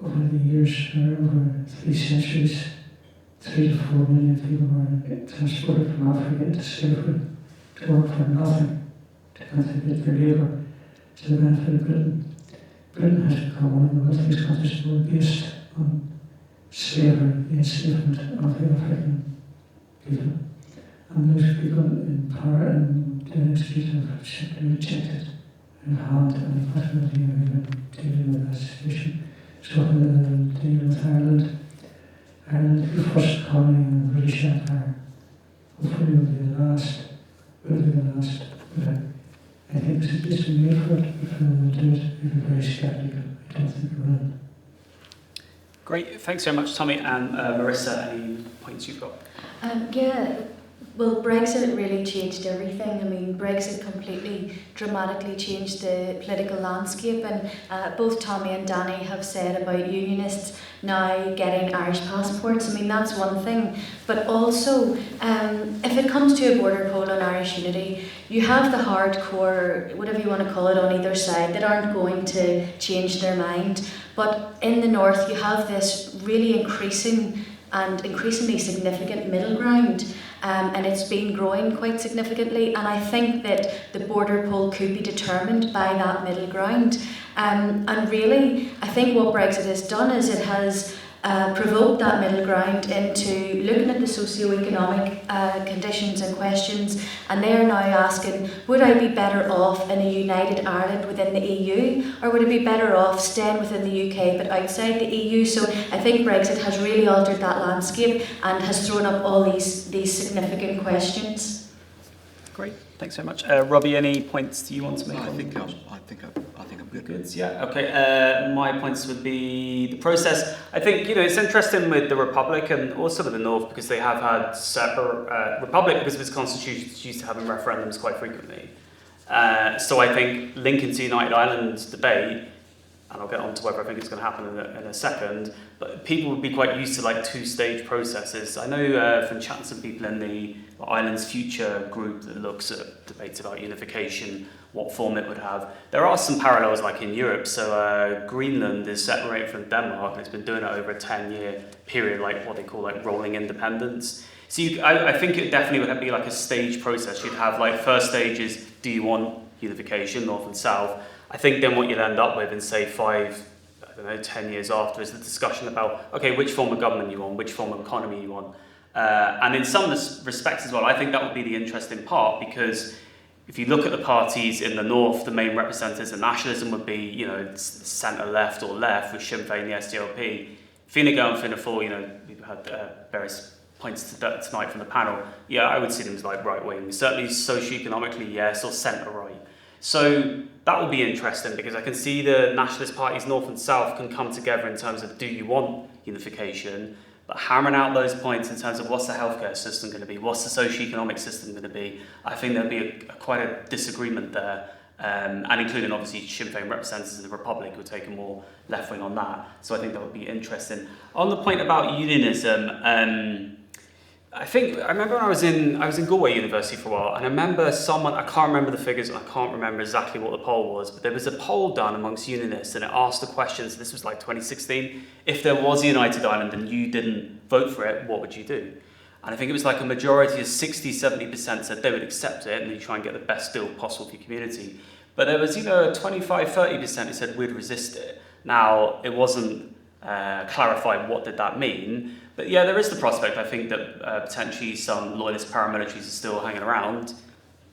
over the years, over 3 centuries. 3 to 4 million people were transported from Africa into slavery to work for nothing, to contribute their labour to the benefit of Britain. Britain has become one of the wealthiest countries in the world based on slavery, the enslavement of the African people. And those people in power and the street have simply rejected and had any possibility of even dealing with that situation. So dealing with Ireland, I and the first colony in the British Empire. Hopefully will be the last, but I think it's just an effort if we'll do it. We'll be very sceptical. I don't think we will. Great, thanks very much, Tommy. And Marisa, any points you've got? Yeah, well, Brexit really changed everything. I mean, Brexit completely, dramatically changed the political landscape, and both Tommy and Danny have said about unionists now getting Irish passports. I mean, that's one thing, but also, if it comes to a border poll on Irish unity, you have the hardcore, whatever you want to call it, on either side that aren't going to change their mind. But in the north, you have this really increasing and increasingly significant middle ground, and it's been growing quite significantly, and I think that the border poll could be determined by that middle ground. And really, I think what Brexit has done is it has provoked that middle ground into looking at the socio-economic conditions and questions, and they are now asking, would I be better off in a united Ireland within the EU, or would I be better off staying within the UK but outside the EU? So I think Brexit has really altered that landscape and has thrown up all these significant questions. Great, thanks very much. Robbie, any points you want to make? I think I'm good. Good. Yeah. Okay. My points would be the process. I think it's interesting with the Republic and also with the North because they have had separate Republic because of its constitution is used to having referendums quite frequently. So I think linking to United Ireland debate, and I'll get on to whether I think it's going to happen in a second, but people would be quite used to like two-stage processes. I know from chatting to some people in the Ireland's Future group that looks at debates about unification, what form it would have. There are some parallels like in Europe. So Greenland is separated from Denmark and it's been doing it over a 10-year period, like what they call like rolling independence. So I think it definitely would be like a stage process. You'd have like first stage is, do you want unification, North and South? I think then what you'd end up with in say 10 years after is the discussion about, okay, which form of government you want, which form of economy you want. And in some respects as well, I think that would be the interesting part because if you look at the parties in the North, the main representatives of nationalism would be, centre-left or left with Sinn Fein, the SDLP. Fine Gael and Fianna Fáil, we've had various points tonight from the panel. Yeah, I would see them as like right-wing. Certainly socio-economically, yes, or centre-right. So that will be interesting because I can see the nationalist parties, North and South, can come together in terms of do you want unification, but hammering out those points in terms of what's the healthcare system going to be, what's the socio-economic system going to be, I think there'll be quite a disagreement there, and including obviously Sinn Fein representatives of the Republic who take a more left wing on that. So I think that would be interesting. On the point about unionism, I remember when I was in Galway University for a while, and I remember someone, I can't remember the figures, I can't remember exactly what the poll was, but there was a poll done amongst unionists, and it asked the questions, this was like 2016, if there was a United Ireland and you didn't vote for it, what would you do? And I think it was like a majority of 60-70% said they would accept it, and you try and get the best deal possible for your community. But there was 25-30% who said we'd resist it. Now, it wasn't clarified what did that mean, but yeah, there is the prospect, I think, that potentially some loyalist paramilitaries are still hanging around.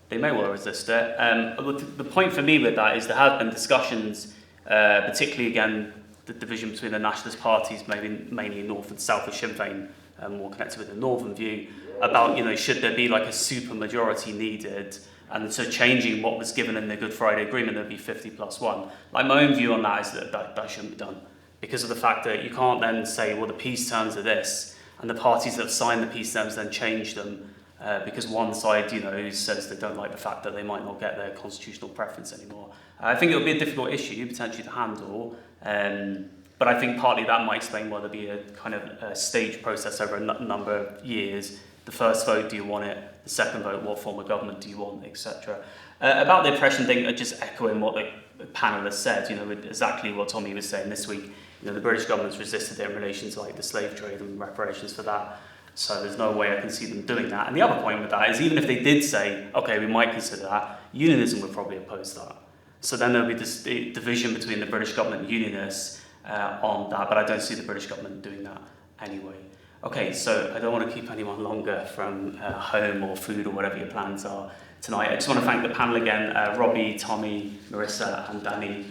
They may well resist it. The point for me with that is there have been discussions, particularly again, the division between the nationalist parties, maybe mainly North and South of Sinn Fein, more connected with the Northern view, about, should there be like a super majority needed, and so changing what was given in the Good Friday Agreement, there'd be 50+1. Like my own view on that is that shouldn't be done. Because of the fact that you can't then say, well, the peace terms are this, and the parties that have signed the peace terms then change them because one side, says they don't like the fact that they might not get their constitutional preference anymore. I think it would be a difficult issue potentially to handle, but I think partly that might explain why there'll be a kind of a staged process over a number of years. The first vote, do you want it? The second vote, what form of government do you want, etc. About the oppression thing, just echoing what the panellists said, exactly what Tommy was saying this week. The British government's resisted it in relation to like the slave trade and reparations for that. So there's no way I can see them doing that. And the other point with that is even if they did say, okay, we might consider that, unionism would probably oppose that. So then there'll be this division between the British government and unionists on that, but I don't see the British government doing that anyway. Okay, so I don't want to keep anyone longer from home or food or whatever your plans are tonight. I just want to thank the panel again, Robbie, Tommy, Marisa and Danny,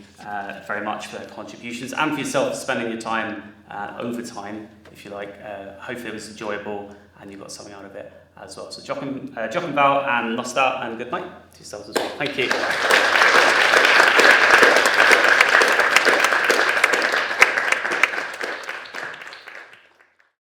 very much for their contributions and for yourself spending your time overtime if you like. Hopefully it was enjoyable and you got something out of it as well. So Jochen Val and Nostar, and good night to yourselves as well. Thank you.